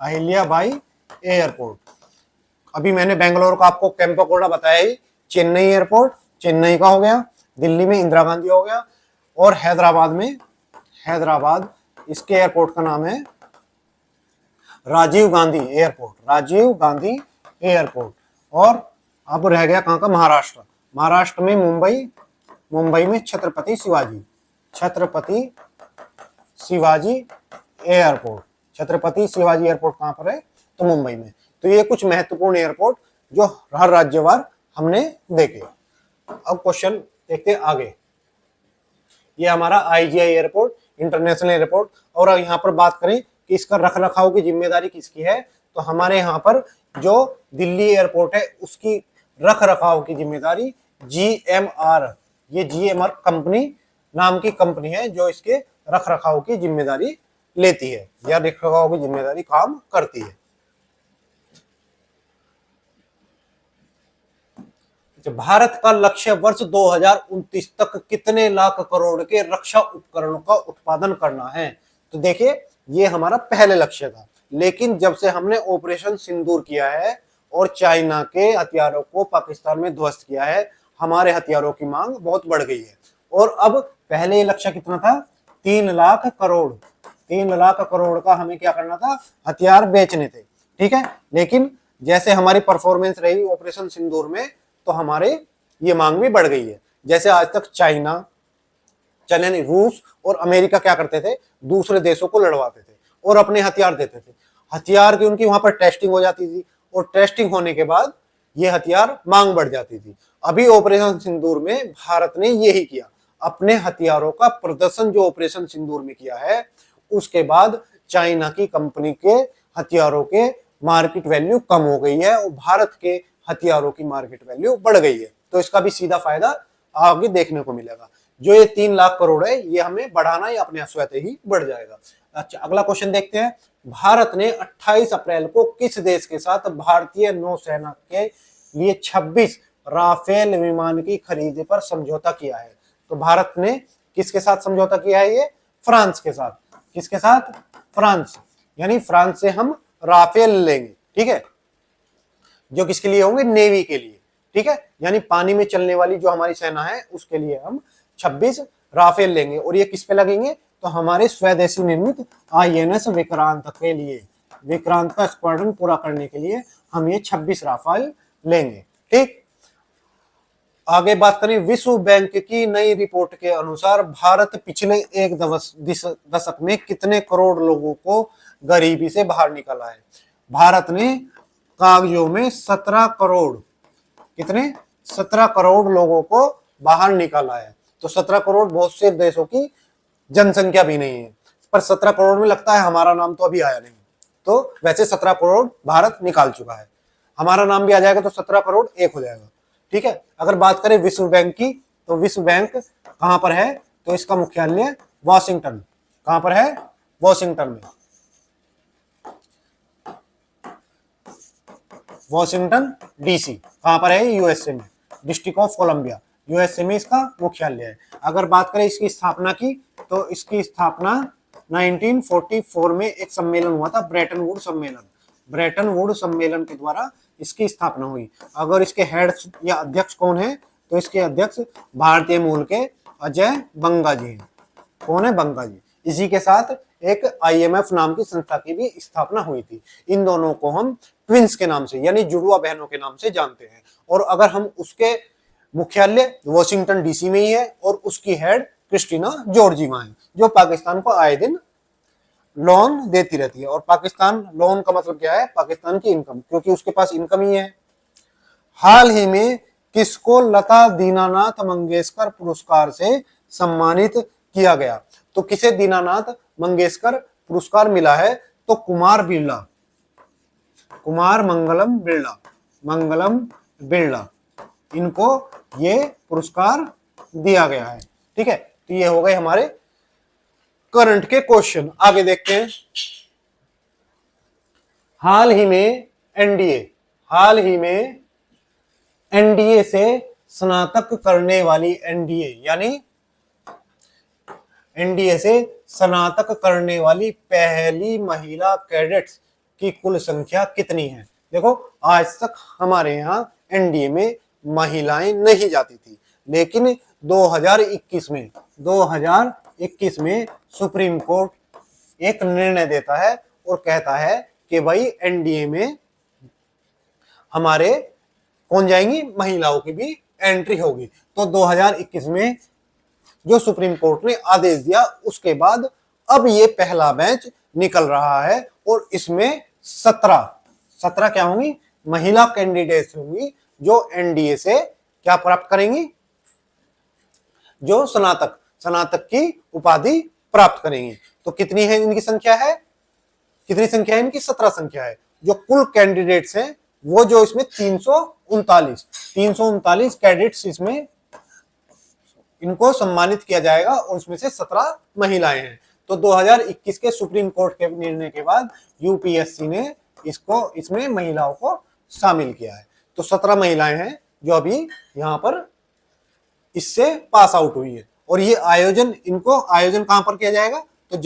अहिल्याबाई एयरपोर्ट। अभी मैंने बेंगलोर का आपको केम्पेगौड़ा बताया ही, चेन्नई एयरपोर्ट, चेन्नई का हो गया, दिल्ली में इंदिरा गांधी हो गया, और हैदराबाद में, हैदराबाद इसके एयरपोर्ट का नाम है राजीव गांधी एयरपोर्ट, राजीव गांधी एयरपोर्ट। और अब रह गया कहाँ का, महाराष्ट्र, महाराष्ट्र में मुंबई, मुंबई में छत्रपति शिवाजी, छत्रपति शिवाजी एयरपोर्ट, छत्रपति शिवाजी एयरपोर्ट कहाँ पर है, तो मुंबई में। तो ये कुछ महत्वपूर्ण एयरपोर्ट जो हर राज्यवार हमने देखे। अब क्वेश्चन देखते हैं आगे। ये हमारा आईजीआई एयरपोर्ट, इंटरनेशनल एयरपोर्ट। और यहाँ पर बात करें कि इसका रख रखाव की जिम्मेदारी किसकी है, तो हमारे यहाँ पर जो दिल्ली एयरपोर्ट है उसकी रख रखाव की जिम्मेदारी जीएमआर, ये जीएमआर कंपनी नाम की कंपनी है जो इसके रख रखाव की जिम्मेदारी लेती है या रख रखाव की जिम्मेदारी काम करती है। भारत का लक्ष्य वर्ष 2029 तक कितने लाख करोड़ के रक्षा उपकरणों का उत्पादन करना है, तो देखिए ये हमारा पहले लक्ष्य था, लेकिन जब से हमने ऑपरेशन सिंदूर किया है और चाइना के हथियारों को पाकिस्तान में ध्वस्त किया है, हमारे हथियारों की मांग बहुत बढ़ गई है। और अब पहले लक्ष्य कितना था, 3 लाख करोड़, 3 लाख करोड़ का हमें क्या करना था, हथियार बेचने थे, ठीक है। लेकिन जैसे हमारी परफॉर्मेंस रही ऑपरेशन सिंदूर में, तो हमारे ये मांग भी बढ़ गई है। जैसे आज तक चाइना, चीन, रूस और अमेरिका क्या करते थे, दूसरे देशों को लड़वाते थे और अपने हथियार देते थे, हथियार की उनकी वहां पर टेस्टिंग हो जाती थी और टेस्टिंग होने के बाद ये हथियार मांग बढ़ जाती थी। अभी ऑपरेशन सिंदूर में भारत ने यही किया, अपने हथियारों का प्रदर्शन जो ऑपरेशन सिंदूर में किया है, उसके बाद चाइना की कंपनी के हथियारों के मार्केट वैल्यू कम हो गई है और भारत के हथियारों की मार्केट वैल्यू बढ़ गई है। तो इसका भी सीधा फायदा आगे देखने को मिलेगा। जो ये 3 लाख करोड़ है ये हमें बढ़ाना या अपने स्वतः ही बढ़ जाएगा। अच्छा, अगला क्वेश्चन देखते हैं। भारत ने 28 अप्रैल को किस देश के साथ भारतीय नौसेना के लिए 26 राफेल विमान की खरीद पर समझौता किया है, तो भारत ने किसके साथ समझौता किया है, ये फ्रांस के साथ। किसके साथ, फ्रांस, यानी फ्रांस से हम राफेल लेंगे, ठीक है, जो किसके लिए होंगे, नेवी के लिए, ठीक है, यानी पानी में चलने वाली जो हमारी सेना है उसके लिए हम 26 राफेल लेंगे। और ये किस पे लगेंगे, तो हमारे स्वदेशी निर्मित आईएनएस विक्रांत के लिए, विक्रांत का स्क्वाड्रन पूरा करने के लिए हम ये 26 राफेल लेंगे, ठीक। आगे बात करें, विश्व बैंक की नई रिपोर्ट के अनुसार भारत पिछले एक दशक में कितने करोड़ लोगों को गरीबी से बाहर निकाला है। भारत ने कागजों में 17 करोड़, कितने, 17 करोड़ लोगों को बाहर निकाला है। तो 17 करोड़ बहुत से देशों की जनसंख्या भी नहीं है, पर 17 करोड़ में लगता है हमारा नाम तो अभी आया नहीं, तो वैसे 17 करोड़ भारत निकाल चुका है, हमारा नाम भी आ जाएगा तो 17 करोड़ एक हो जाएगा, ठीक है। अगर बात करें विश्व बैंक की, तो विश्व बैंक कहां पर है, तो इसका मुख्यालय वॉशिंगटन, कहां पर है, वॉशिंगटन में, वॉशिंगटन डीसी कहां पर है, यूएसए में, डिस्ट्रिक्ट ऑफ कोलंबिया, यूएसए में इसका मुख्यालय है। अगर बात करें इसकी स्थापना की, तो इसकी स्थापना 1944 में एक सम्मेलन हुआ था, ब्रेटन वुड सम्मेलन, ब्रेटन वुड सम्मेलन के द्वारा इसकी स्थापना हुई। अगर इसके हेड या अध्यक्ष कौन है, तो इसके अध्यक्ष भारतीय मूल के अजय बंगा जी हैं। कौन है, बंगा जी। इसी के साथ एक आईएमएफ नाम की संस्था की भी स्थापना हुई थी। इन दोनों को हम ट्विंस के नाम से, यानी जुड़वा बहनों के नाम से जानते हैं। और अगर हम उसके मुख्यालय वॉशिंगटन डीसी में ही है और उसकी हेड क्रिस्टीना जॉर्जिवा है, जो पाकिस्तान को आए दिन लोन देती रहती है। और पाकिस्तान, लोन का मतलब क्या है, पाकिस्तान की इनकम, क्योंकि उसके पास इनकम ही है। हाल ही में किसको लता दीनानाथ मंगेशकर पुरस्कार से सम्मानित किया गया? तो किसे दीनानाथ मंगेशकर पुरस्कार मिला है? तो कुमार बिरला, कुमार मंगलम बिरला, इनको ये पुरस्कार दिया गया है। ठीक है, तो ये हो गए हमारे करंट के क्वेश्चन। आगे देखते हैं। हाल ही में एनडीए से स्नातक करने वाली एनडीए से स्नातक करने वाली पहली महिला कैडेट्स की कुल संख्या कितनी है? देखो, आज तक हमारे यहाँ एनडीए में महिलाएं नहीं जाती थी, लेकिन 2021 में सुप्रीम कोर्ट एक निर्णय देता है और कहता है कि भाई एनडीए में हमारे कौन जाएंगी, महिलाओं की भी एंट्री होगी। तो 2021 में जो सुप्रीम कोर्ट ने आदेश दिया, उसके बाद अब ये पहला बैच निकल रहा है और इसमें 17 क्या होंगी, महिला कैंडिडेट्स होंगी जो एनडीए से क्या प्राप्त करेंगी, जो स्नातक की उपाधि प्राप्त करेंगे। तो कितनी है इनकी संख्या है, कितनी संख्या है इनकी? 17 संख्या है। जो कुल कैंडिडेट्स हैं वो जो इसमें 339 कैडेट्स इसमें इनको सम्मानित किया जाएगा और उसमें से 17 महिलाएं हैं। तो 2021 के सुप्रीम कोर्ट के निर्णय के बाद यूपीएससी ने इसमें महिलाओं को शामिल किया है। तो 17 महिलाएं हैं जो अभी यहाँ पर इससे पास आउट हुई है। और ये आयोजन कहां पर किया जाएगा? तो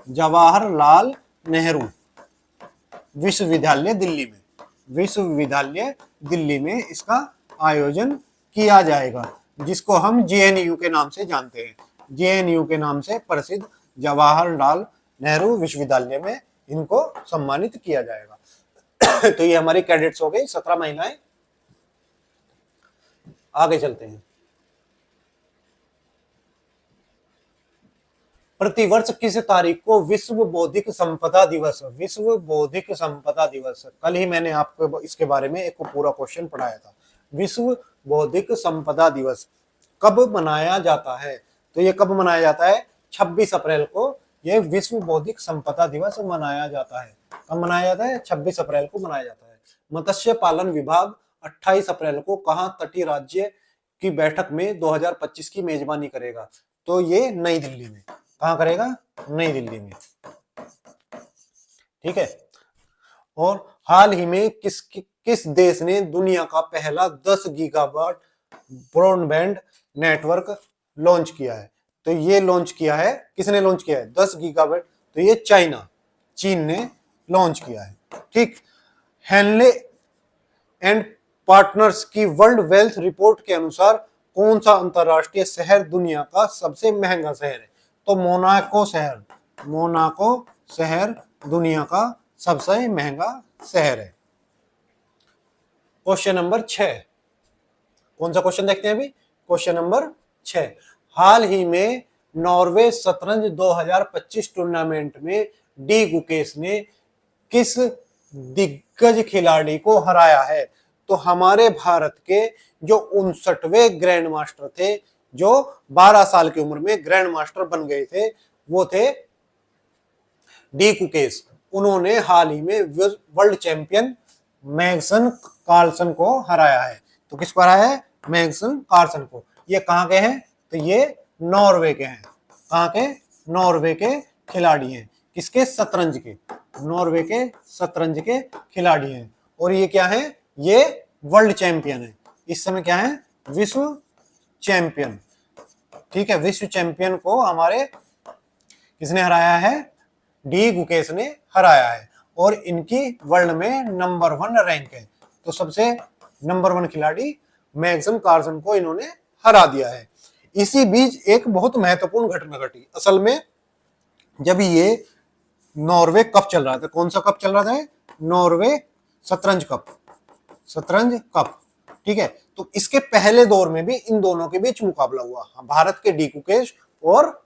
जवाहरलाल नेहरू विश्वविद्यालय दिल्ली में इसका आयोजन किया जाएगा, जिसको हम जेएनयू के नाम से जानते हैं। जेएनयू के नाम से प्रसिद्ध जवाहरलाल नेहरू विश्वविद्यालय में इनको सम्मानित किया जाएगा। तो ये हमारी कैडेट्स हो गई, 17 महिलाएं। आगे चलते हैं। प्रतिवर्ष किस तारीख को विश्व बौद्धिक संपदा दिवस, कल ही मैंने आपको इसके बारे में एक पूरा क्वेश्चन पढ़ाया था। विश्व बौद्धिक संपदा दिवस कब मनाया जाता है? तो ये कब मनाया जाता है? 26 अप्रैल को ये विश्व बौद्धिक संपदा दिवस मनाया जाता है। कब मनाया जाता है? 26 अप्रैल को मनाया जाता है। मत्स्य पालन विभाग 28 अप्रैल को कहां तटीय राज्य की बैठक में 2025 की मेजबानी करेगा? तो ये नई दिल्ली में। कहां करेगा? नई दिल्ली में। ठीक है। और हाल ही में किस देश ने दुनिया का पहला 10 गीगावाट ब्रॉडबैंड नेटवर्क लॉन्च किया है? तो ये लॉन्च किया है, किसने लॉन्च किया है 10 गीगावाट? तो ये चीन ने लॉन्च किया है। ठीक। हेनले एंड पार्टनर्स की वर्ल्ड वेल्थ रिपोर्ट के अनुसार कौन सा अंतरराष्ट्रीय शहर दुनिया का सबसे महंगा शहर है? तो मोनाको शहर दुनिया का सबसे महंगा शहर है। क्वेश्चन नंबर 6, कौन सा क्वेश्चन देखते हैं अभी? Question number 6। हाल ही में नॉर्वे शतरंज 2025 टूर्नामेंट में डी गुकेश ने किस दिग्गज खिलाड़ी को हराया है? तो हमारे भारत के जो 59वें ग्रैंड मास्टर थे, जो 12 साल की उम्र में ग्रैंड मास्टर बन गए थे, वो थे डी गुकेश। उन्होंने हाल ही में वर्ल्ड चैंपियन मैग्सन कार्लसन को हराया है। तो किसको हराया है? मैग्सन कार्लसन को। ये कहां के हैं? तो ये नॉर्वे के हैं। कहां के? नॉर्वे के खिलाड़ी हैं। किसके? शतरंज के। नॉर्वे के शतरंज के खिलाड़ी हैं। और ये क्या है? ये वर्ल्ड चैंपियन है। इस समय क्या है? विश्व चैंपियन। ठीक है, विश्व चैंपियन को हमारे किसने हराया है? डी गुकेश ने हराया है। और इनकी वर्ल्ड में नंबर 1 रैंक है। तो सबसे नंबर 1 खिलाड़ी मैग्सन कार्लसन को इन्होंने हरा दिया है। इसी बीच एक बहुत महत्वपूर्ण घटना घटी। असल में जब ये नॉर्वे कप चल रहा था, कौन सा कप चल रहा था? नॉर्वे शतरंज कप। ठीक है, तो इसके पहले दौर में भी इन दोनों के बीच मुकाबला हुआ, भारत के डी गुकेश और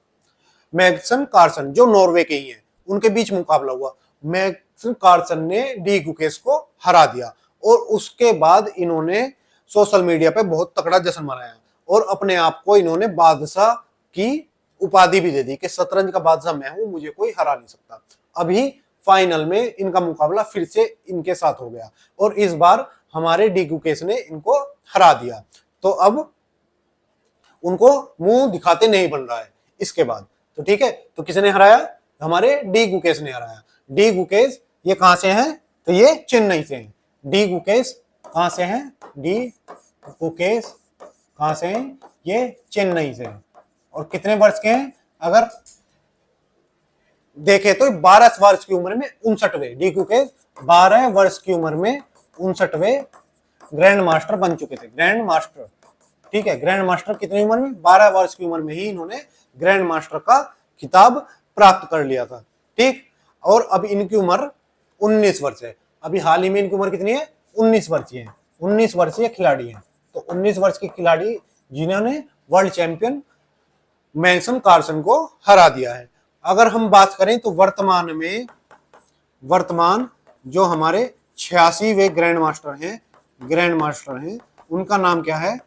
मैग्सन कार्सन जो नॉर्वे के ही हैं, उनके बीच मुकाबला हुआ। मैग्सन कार्सन ने डी गुकेश को हरा दिया और उसके बाद इन्होंने सोशल मीडिया पे बहुत तगड़ा जश्न मनाया और अपने आप को इन्होंने बादशाह की उपाधि भी दे दी कि शतरंज का बादशाह मैं हूं, मुझे कोई हरा नहीं सकता। अभी फाइनल में इनका मुकाबला फिर से इनके साथ हो गया और इस बार हमारे डी गुकेश ने इनको हरा दिया। तो अब उनको मुंह दिखाते नहीं बन रहा है इसके बाद। तो ठीक है, तो किसने हराया? हमारे डी गुकेश ने हराया। डी गुकेश ये कहां से हैं? तो ये चेन्नई से हैं। डी गुकेश कहां से हैं? डी गुकेश कहां से हैं? ये चेन्नई से हैं। और कितने वर्ष के हैं? अगर देखे तो 12 वर्ष की उम्र में 59वें डी गुकेश 12 वर्ष की उम्र में 59वें ग्रैंड मास्टर बन चुके थे। ग्रैंड मास्टर, ठीक है, ग्रैंड मास्टर कितनी उम्र में? 12 वर्ष की उम्र में ही इन्होंने ग्रैंड मास्टर का खिताब प्राप्त कर लिया था। ठीक, और अब इनकी उम्र 19 वर्ष है। अभी हाल ही में इनकी उम्र कितनी है? 19 वर्षीय है। 19 वर्षीय खिलाड़ी हैं। तो 19 वर्ष के खिलाड़ी जिन्होंने वर्ल्ड चैंपियन मैग्सन कार्सन को हरा दिया है। अगर हम बात करें तो वर्तमान जो हमारे 86वें ग्रैंड मास्टर हैं, उनका नाम क्या है?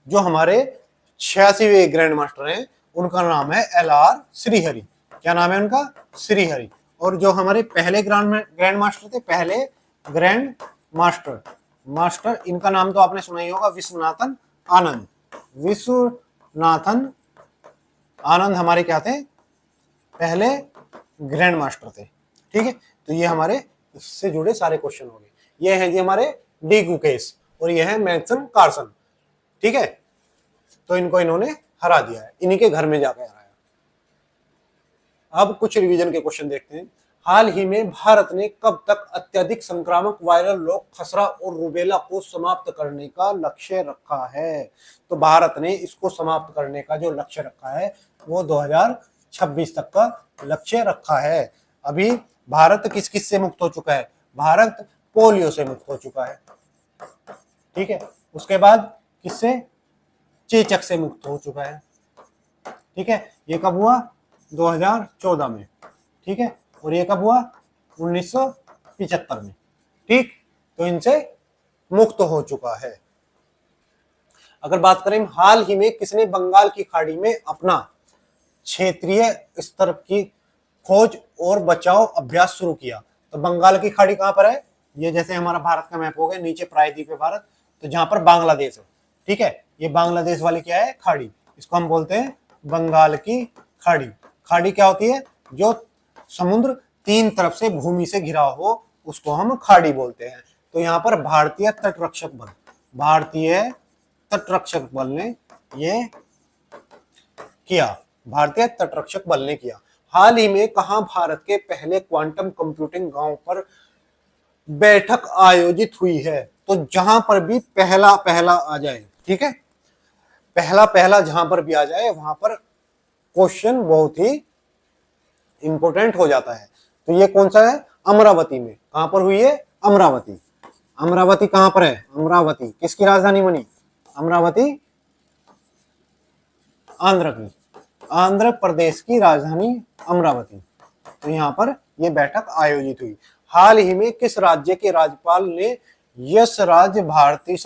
जो हमारे 86वें ग्रैंड मास्टर हैं उनका नाम है LR श्रीहरि। क्या नाम है उनका? श्रीहरि। और जो हमारे पहले ग्रैंड मास्टर थे, पहले ग्रैंड मास्टर इनका नाम तो आपने सुना ही होगा, विश्वनाथन आनंद। विश्वनाथन आनंद हमारे क्या थे? पहले ग्रैंड मास्टर थे। ठीक है, तो ये हमारे इससे जुड़े सारे क्वेश्चन हो गए। ये हैं जी हमारे डी गुकेश और ये है मैग्सन कार्सन। ठीक है, तो इनको इन्होंने हरा दिया है, इन्हीं के घर में जाकर हराया। अब कुछ रिवीजन के क्वेश्चन देखते हैं। हाल ही में भारत ने कब तक अत्यधिक संक्रामक वायरल रोग खसरा और रूबेला को समाप्त करने का लक्ष्य रखा है? तो भारत ने इसको समाप्त करने का जो लक्ष्य रखा है वो 2026 तक का लक्ष्य रखा है। अभी भारत किस किस से मुक्त हो चुका है? भारत पोलियो से मुक्त हो चुका है। ठीक है, उसके बाद किससे? चेचक से मुक्त हो चुका है। ठीक है, ये कब हुआ? 2014 में। ठीक है, और ये कब हुआ? 1975 में। ठीक, तो इनसे मुक्त हो चुका है। अगर बात करें हाल ही में किसने बंगाल की खाड़ी में अपना क्षेत्रीय स्तर की खोज और बचाव अभ्यास शुरू किया? तो बंगाल की खाड़ी कहां पर है? ये जैसे हमारा भारत का मैप हो गया, नीचे प्रायद्वीप है भारत, तो जहां पर बांग्लादेश है। ठीक है, ये बांग्लादेश वाली क्या है? खाड़ी। इसको हम बोलते हैं बंगाल की खाड़ी। खाड़ी क्या होती है? जो समुद्र 3 तरफ से भूमि से घिरा हो उसको हम खाड़ी बोलते हैं। तो यहाँ पर भारतीय तटरक्षक बल ने ये किया। भारतीय तटरक्षक बल ने किया। हाल ही में कहां भारत के पहले क्वांटम कंप्यूटिंग गांव पर बैठक आयोजित हुई है? तो जहां पर भी पहला आ जाए, ठीक है, पहला जहां पर भी आ जाए वहां पर क्वेश्चन बहुत ही इंपॉर्टेंट हो जाता है। तो ये कौन सा है? अमरावती में। कहां पर हुई है? अमरावती। अमरावती कहां पर है? अमरावती किसकी राजधानी बनी? अमरावती आंध्र प्रदेश की राजधानी अमरावती। तो यहाँ पर यह बैठक आयोजित हुई। हाल ही में किस राज्य के राज्यपाल ने यशराज भारती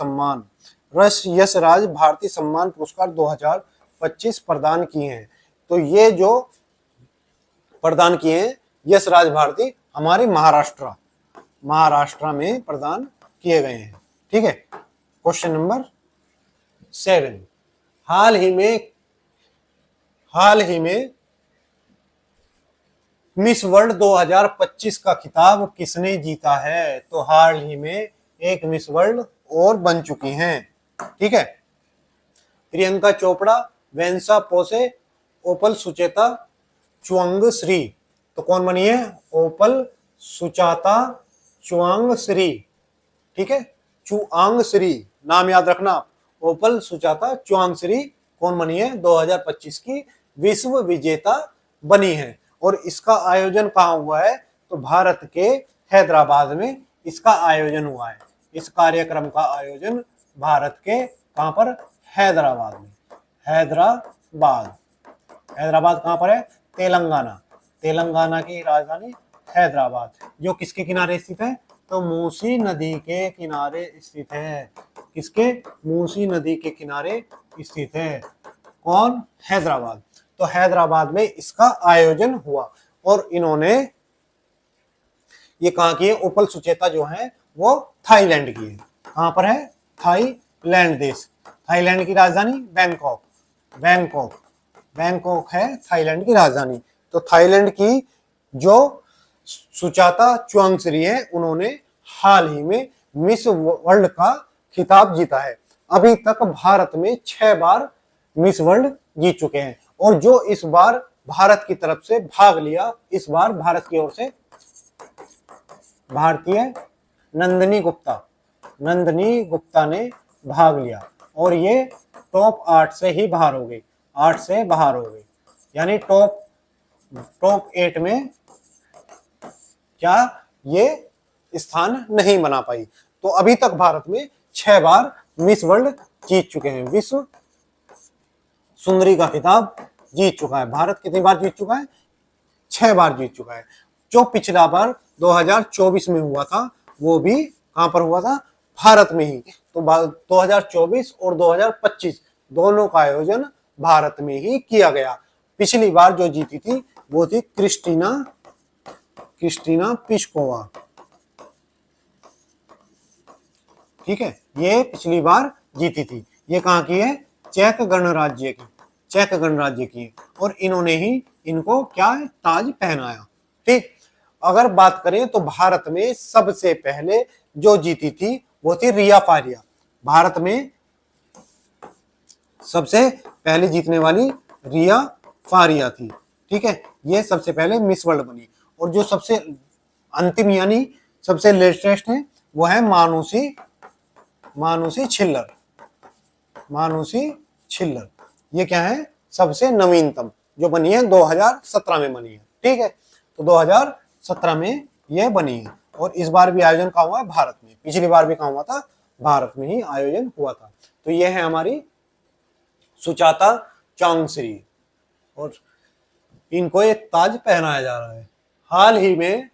सम्मान पुरस्कार 2025 प्रदान किए हैं? तो ये जो प्रदान किए हैं यशराज भारती हमारे महाराष्ट्र में प्रदान किए गए हैं। ठीक है, क्वेश्चन नंबर 7। हाल ही में मिस वर्ल्ड 2025 का खिताब किसने जीता है? तो हाल ही में एक मिस वर्ल्ड और बन चुकी हैं। ठीक है, प्रियंका चोपड़ा, वेंसा पोसे, ओपल सुचेता चुआंग-श्री। तो कौन बनी है? ओपल सुचाता चुआंग-श्री। ठीक है, चुआंग-श्री नाम याद रखना। ओपल सुचाता चुआंग-श्री कौन बनी है? 2025 की विश्व विजेता बनी है। और इसका आयोजन कहाँ हुआ है? तो भारत के हैदराबाद में इसका आयोजन हुआ है। इस कार्यक्रम का आयोजन भारत के कहां पर? हैदराबाद में। हैदराबाद। हैदराबाद कहाँ पर है? तेलंगाना। तेलंगाना की राजधानी हैदराबाद, जो किसके किनारे स्थित है? तो मूसी नदी के किनारे स्थित है। किसके? मूसी नदी के किनारे स्थित है। कौन? हैदराबाद। तो हैदराबाद में इसका आयोजन हुआ और इन्होंने ये कहाँ की है? उपल सुचेता जो है वो थाईलैंड की है। कहाँ पर है? थाईलैंड देश। थाईलैंड की राजधानी बैंकॉक। बैंकॉक, बैंकॉक है थाईलैंड की राजधानी। तो थाईलैंड की जो सुचाता चुआंगश्री है, उन्होंने हाल ही में मिस वर्ल्ड का खिताब जीता है। अभी तक भारत में 6 बार मिस वर्ल्ड जीत चुके हैं और जो इस बार भारत की तरफ से भाग लिया, इस बार भारत की ओर से भारतीय नंदिनी गुप्ता, नंदिनी गुप्ता ने भाग लिया और ये टॉप 8 से ही बाहर हो गई। 8 से बाहर हो गई, यानी टॉप 8 में क्या ये स्थान नहीं बना पाई। तो अभी तक भारत में 6 बार मिस वर्ल्ड जीत चुके हैं। विश्व सुंदरी का खिताब जीत चुका है भारत। कितनी बार जीत चुका है? 6 बार जीत चुका है। जो पिछला बार 2024 में हुआ था, वो भी कहां पर हुआ था? भारत में ही। तो 2024 और 2025 दोनों का आयोजन भारत में ही किया गया। पिछली बार जो जीती थी वो थी क्रिस्टीना पिस्कोवा। ठीक है, ये पिछली बार जीती थी। ये कहां की है? चेक गणराज्य की। चेक गणराज्य की। और इन्होंने ही इनको क्या ताज पहनाया। ठीक, अगर बात करें तो भारत में सबसे पहले जो जीती थी वो थी रिया फारिया। भारत में सबसे पहले जीतने वाली रिया फारिया थी। ठीक है, ये सबसे पहले मिस वर्ल्ड बनी। और जो सबसे अंतिम यानी सबसे लेटेस्ट है वो है मानुषी छिल्लर। मानुषी छिल्लर ये क्या है? सबसे नवीनतम, जो बनी है 2017 में बनी है। ठीक है, तो 2017 में ये बनी है और इस बार भी आयोजन कहाँ हुआ है? भारत में। पिछली बार भी कहाँ हुआ था? भारत में ही आयोजन हुआ था। तो ये है हमारी सुचाता चौंगश्री और इनको एक ताज पहनाया जा रहा है। हाल ही में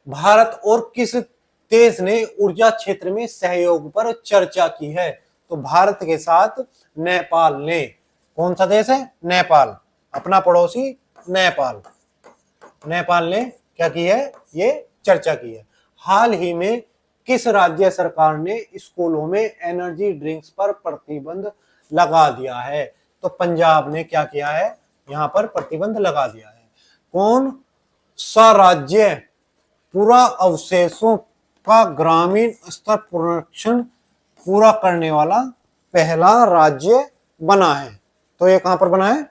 भारत और किस देश ने ऊर्जा क्षेत्र में सहयोग पर चर्चा की है? तो भारत के साथ नेपाल ने, कौन सा देश है? नेपाल, अपना पड़ोसी नेपाल। नेपाल ने क्या की है? ये चर्चा की है। हाल ही में किस राज्य सरकार ने स्कूलों में एनर्जी ड्रिंक्स पर प्रतिबंध लगा दिया है? तो पंजाब ने क्या किया है? यहां पर प्रतिबंध लगा दिया है। कौन सा राज्य पूरा अवशेषों का ग्रामीण स्तर पुनरीक्षण पूरा करने वाला पहला राज्य बना है? तो ये कहां पर बना है?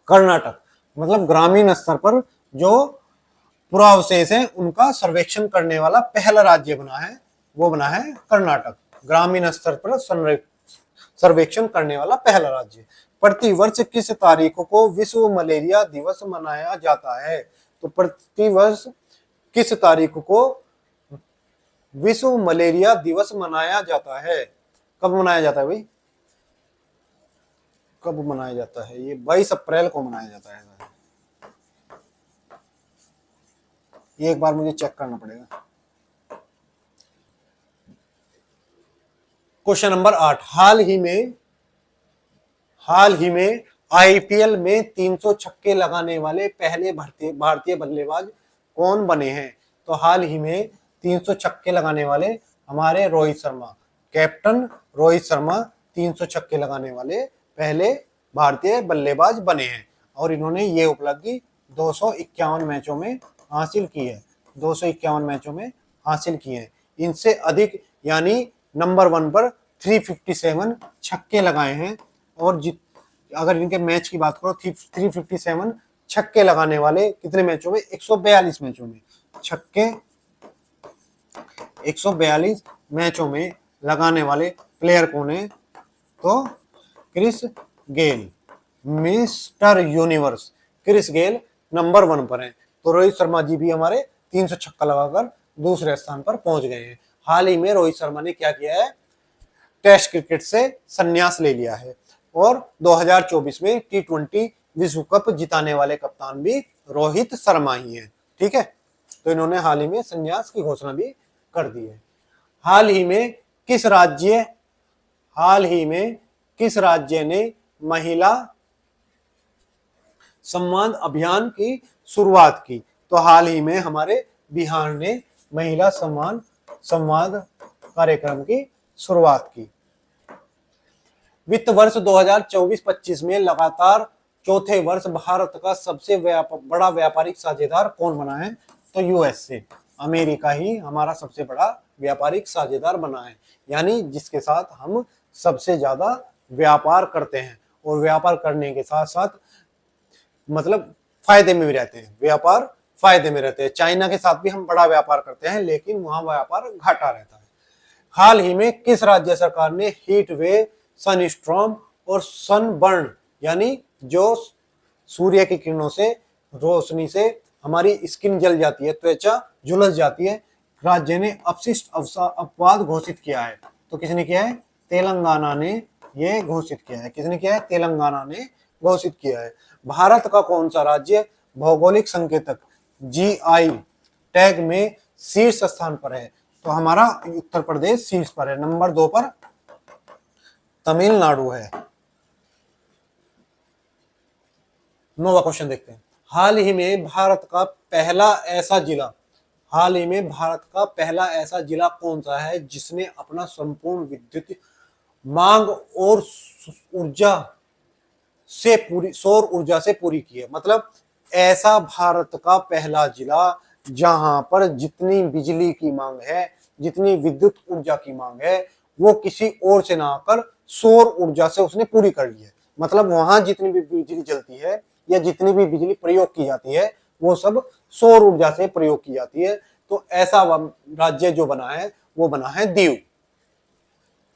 कर्नाटक। मतलब ग्रामीण स्तर पर जो पुरावशेष है उनका सर्वेक्षण करने वाला पहला राज्य बना है, वो बना है कर्नाटक। ग्रामीण स्तर पर सर्वेक्षण करने वाला पहला राज्य। प्रतिवर्ष किस तारीख को विश्व मलेरिया दिवस मनाया जाता है? तो प्रतिवर्ष किस तारीख को विश्व मलेरिया दिवस मनाया जाता है? कब मनाया जाता है भाई? कब मनाया जाता है? ये 22 अप्रैल को मनाया जाता है। ये एक बार मुझे चेक करना पड़ेगा। क्वेश्चन नंबर 8, हाल ही में आईपीएल में 300 छक्के लगाने वाले पहले भारतीय बल्लेबाज कौन बने हैं? तो हाल ही में 300 छक्के लगाने वाले हमारे रोहित शर्मा, कैप्टन रोहित शर्मा 300 छक्के लगाने वाले पहले भारतीय बल्लेबाज बने हैं और इन्होंने ये उपलब्धि 251 मैचों में हासिल की है। 251 मैचों में हासिल की है। इनसे अधिक यानी नंबर 1 पर 357 छक्के लगाए हैं और अगर इनके मैच की बात करो 357 छक्के लगाने वाले कितने मैचों में? 142 मैचों में। छक्के 142 मैचों में लगाने वाले प्लेयर कौन है? तो Chris Gayle, mister universe Chris Gayle number 1 पर है। तो रोहित शर्मा जी भी हमारे 300 छक्का लगाकर दूसरे स्थान पर पहुंच गए हैं। हाल ही में रोहित शर्मा ने क्या किया है? टेस्ट क्रिकेट से संन्यास ले लिया है और 2024 में T20 विश्व कप जिताने वाले कप्तान भी रोहित शर्मा ही हैं। ठीक है, तो इन्होंने हाल ही में संन्यास की घोषणा भी कर दी है। हाल ही में किस राज्य ने महिला सम्मान अभियान की शुरुआत की? तो हाल ही में हमारे बिहार ने महिला सम्मान संवाद कार्यक्रम की शुरुआत की। वित्त वर्ष 2024-25 में लगातार चौथे वर्ष भारत का सबसे बड़ा व्यापारिक साझेदार कौन बना है? तो यूएसए, अमेरिका ही हमारा सबसे बड़ा व्यापारिक साझेदार बना है, यानी जिसके साथ हम सबसे ज्यादा व्यापार करते हैं और व्यापार करने के साथ साथ मतलब फायदे में भी रहते हैं। व्यापार फायदे में रहते हैं। चाइना के साथ भी हम बड़ा व्यापार करते हैं, लेकिन वहां व्यापार घाटा रहता है। हाल ही में किस राज्य सरकार ने हीट वेव, सनस्ट्रॉम और सनबर्न यानी जो सूर्य की किरणों से रोशनी से हमारी स्किन जल जाती है, त्वचा झुलस जाती है, राज्य ने अपशिष्ट अपवाद घोषित किया है? तो किसने किया है? तेलंगाना ने ये घोषित किया है। किसने किया है? तेलंगाना ने घोषित किया है। भारत का कौन सा राज्य भौगोलिक संकेतक जीआई टैग में शीर्ष स्थान पर है? तो हमारा उत्तर प्रदेश शीर्ष पर है। नंबर 2 पर तमिलनाडु है। 9वां क्वेश्चन देखते हैं। हाल ही में भारत का पहला ऐसा जिला कौन सा है जिसने अपना संपूर्ण विद्युत मांग और सौर ऊर्जा से पूरी की है? मतलब ऐसा भारत का पहला जिला जहां पर जितनी बिजली की मांग है, जितनी विद्युत ऊर्जा की मांग है, वो किसी और से ना आकर सौर ऊर्जा से उसने पूरी कर ली है। मतलब वहां जितनी भी बिजली चलती है या जितनी भी बिजली प्रयोग की जाती है, वो सब सौर ऊर्जा से प्रयोग की जाती है। तो ऐसा राज्य जो बना है वो बना है दीव।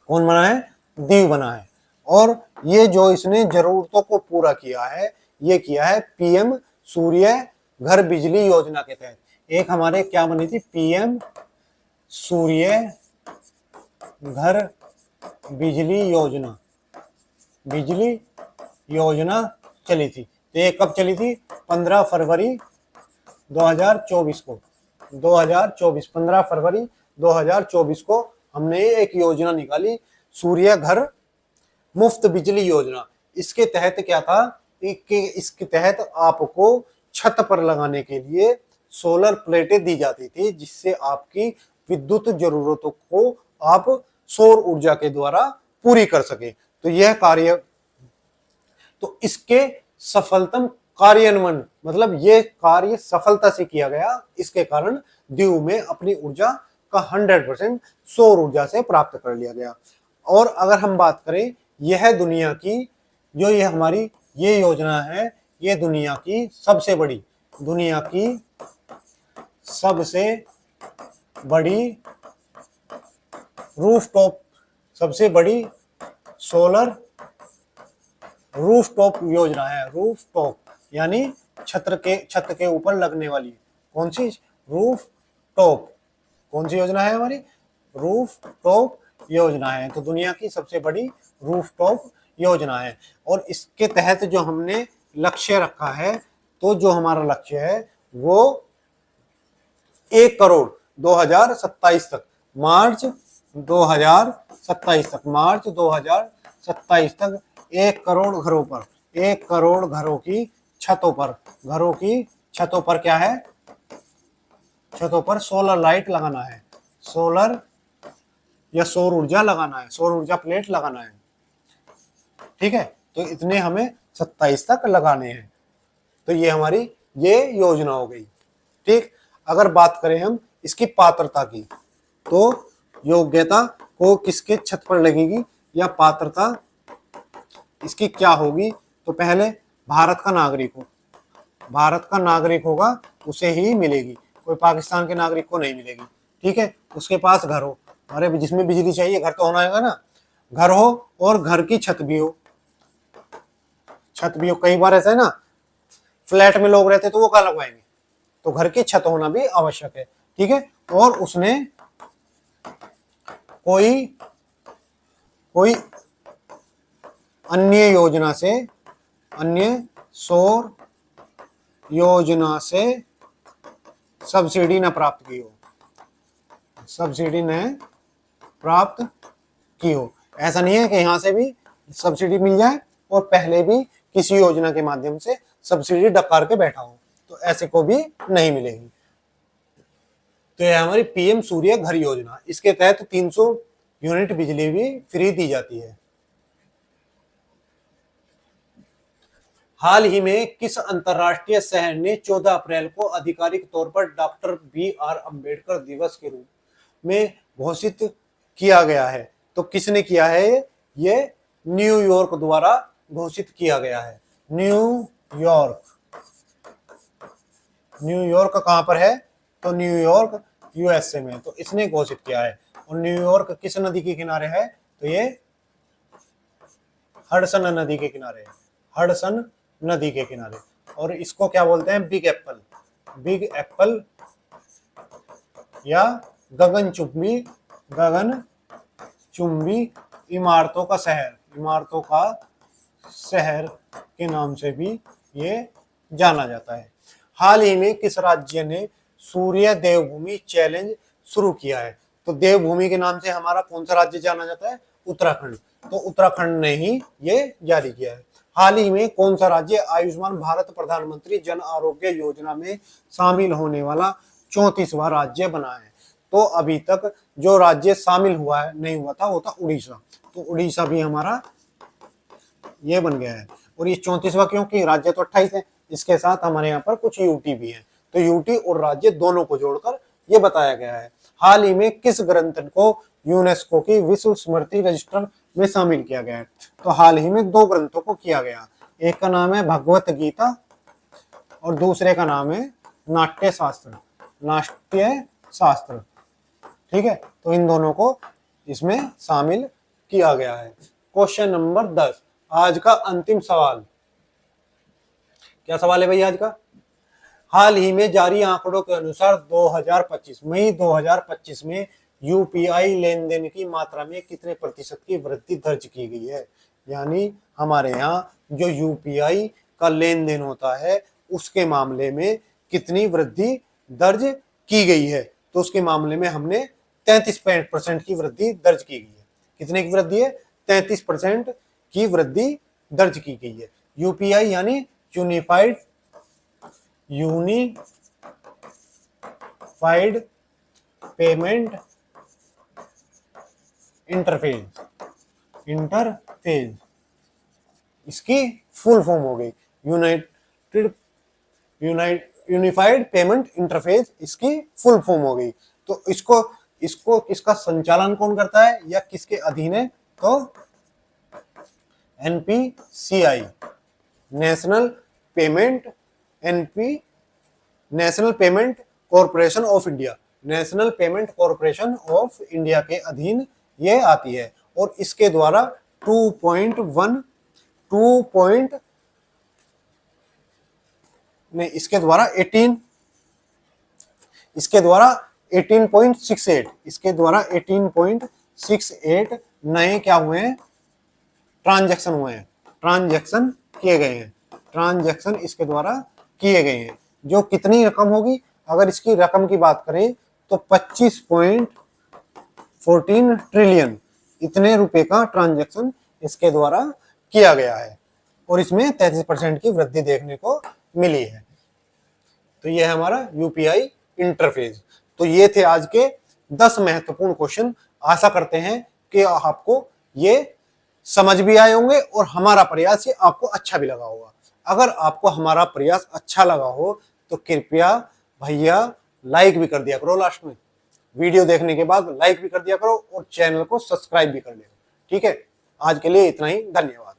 कौन बना है? दीव बना है। और ये जो इसने जरूरतों को पूरा किया है, ये किया है पीएम सूर्य घर बिजली योजना के तहत। एक हमारे क्या बनी थी? पीएम सूर्य घर बिजली योजना चली थी। तो ये कब चली थी? 15 फरवरी 2024 को। 15 फरवरी 2024 को हमने एक योजना निकाली, सूर्य घर मुफ्त बिजली योजना। इसके तहत क्या था कि इसके तहत आपको छत पर लगाने के लिए सोलर प्लेटें दी जाती थी, जिससे आपकी विद्युत जरूरतों को आप सौर ऊर्जा के द्वारा पूरी कर सके। तो यह कार्य, तो इसके सफलतम कार्यान्वयन मतलब ये कार्य सफलता से किया गया, इसके कारण दीव में अपनी ऊर्जा का 100% सौर ऊर्जा से प्राप्त कर लिया गया। और अगर हम बात करें, यह दुनिया की जो ये हमारी ये योजना है, ये दुनिया की सबसे बड़ी सोलर रूफटॉप योजना है। रूफटॉप यानी छत के ऊपर लगने वाली कौन सी रूफटॉप, कौन सी योजना है? हमारी रूफटॉप योजना है। तो दुनिया की सबसे बड़ी रूफटॉप योजना है। और इसके तहत जो हमने लक्ष्य रखा है, तो जो हमारा लक्ष्य है वो 1 करोड़ 2027 तक, मार्च 2027 तक 1 करोड़ घरों की छतों पर क्या है? छतों पर सोलर लाइट लगाना है, सोलर या सौर ऊर्जा लगाना है, सौर ऊर्जा प्लेट लगाना है। ठीक है, तो इतने हमें 27 तक लगाने हैं। तो ये हमारी ये योजना हो गई। ठीक, अगर बात करें हम इसकी पात्रता की, तो योग्यता को किसके छत पर लगेगी या पात्रता इसकी क्या होगी? तो पहले भारत का नागरिक होगा, उसे ही मिलेगी, कोई पाकिस्तान के नागरिक को नहीं मिलेगी। ठीक है, उसके पास घर हो, अरे जिसमें बिजली चाहिए घर तो होना है ना, घर हो और घर की छत भी हो। कई बार ऐसा है ना, फ्लैट में लोग रहते तो वो कहाँ लगवाएंगे? तो घर की छत होना भी आवश्यक है। ठीक है, और उसने कोई अन्य सौर योजना से सब्सिडी न प्राप्त की हो, सब्सिडी ने प्राप्त की हो। ऐसा नहीं है कि यहां से भी सब्सिडी मिल जाए और पहले भी किसी योजना के माध्यम से सब्सिडी डकार के बैठा हो, तो ऐसे को भी नहीं मिलेगी। तो यह हमारी पीएम सूर्य घर योजना, इसके तहत 300 यूनिट बिजली भी फ्री दी जाती है। हाल ही में किस अंतरराष्ट्रीय शहर ने 14 अप्रैल को आधिकारिक तौर पर डॉक्टर BR अंबेडकर दिवस के रूप में घोषित किया गया है? तो किसने किया है? ये न्यूयॉर्क द्वारा घोषित किया गया है। न्यूयॉर्क कहां पर है? तो न्यूयॉर्क USA में, तो इसने घोषित किया है। और न्यूयॉर्क किस नदी के किनारे है? तो ये हडसन नदी के किनारे है, हडसन नदी के किनारे। और इसको क्या बोलते हैं? बिग एप्पल या गगनचुंबी इमारतों का शहर के नाम से भी ये जाना जाता है। हाल ही में किस राज्य ने सूर्य देवभूमि चैलेंज शुरू किया है? तो देवभूमि के नाम से हमारा कौन सा राज्य जाना जाता है? उत्तराखंड। तो उत्तराखंड ने ही ये जारी किया है। हाल ही में कौन सा राज्य आयुष्मान भारत प्रधानमंत्री जन आरोग्य योजना में शामिल होने वाला 34वां राज्य बना है? तो अभी तक जो राज्य शामिल नहीं हुआ था वो था उड़ीसा। तो उड़ीसा भी हमारा ये बन गया है। और ये 34वां क्योंकि राज्य तो 28 है, इसके साथ हमारे यहाँ पर कुछ यूटी भी है, तो यूटी और राज्य दोनों को जोड़कर ये बताया गया है। हाल ही में किस ग्रंथ को यूनेस्को की विश्व स्मृति रजिस्टर में शामिल किया गया है? तो हाल ही में 2 ग्रंथों को किया गया। एक का नाम है भगवत गीता और दूसरे का नाम है नाट्य शास्त्र। ठीक है, तो इन दोनों को इसमें शामिल किया गया है। क्वेश्चन नंबर 10, आज का अंतिम सवाल। क्या सवाल है भाई आज का? हाल ही में जारी आंकड़ों के अनुसार मई 2025 में यूपीआई लेन देन की मात्रा में कितने प्रतिशत की वृद्धि दर्ज की गई है? यानी हमारे यहाँ जो यूपीआई का लेन देन होता है उसके मामले में कितनी वृद्धि दर्ज की गई है? तो उसके मामले में हमने 33% की वृद्धि दर्ज की गई है। कितने की वृद्धि है? 33% की वृद्धि दर्ज की गई है। यूपीआई यानी यूनिफाइड पेमेंट इंटरफेस, इसकी फुल फॉर्म हो गई यूनिफाइड पेमेंट इंटरफेस, इसकी फुल फॉर्म हो गई। तो इसका संचालन कौन करता है या किसके अधीन है? तो NPCI, national payment corporation of India के अधीन ये आती है। और इसके द्वारा 18.68 नए क्या हुए हैं? ट्रांजैक्शन किए गए हैं। ट्रांजैक्शन इसके द्वारा किए गए हैं। जो कितनी रकम होगी? अगर इसकी रकम की बात करें तो 25.14 ट्रिलियन, इतने रुपए का ट्रांजैक्शन इसके द्वारा किया गया है। और इसमें 33% की वृद्धि देखने को मिली है। तो ये है हमारा यूपीआई इंटरफेस। तो ये थे आज के 10 महत्वपूर्ण क्वेश्चन। आशा करते हैं कि आपको ये समझ भी आए होंगे और हमारा प्रयास ये आपको अच्छा भी लगा होगा। अगर आपको हमारा प्रयास अच्छा लगा हो तो कृपया भैया लाइक भी कर दिया करो। लास्ट में वीडियो देखने के बाद लाइक भी कर दिया करो और चैनल को सब्सक्राइब भी कर लिया। ठीक है, आज के लिए इतना ही, धन्यवाद।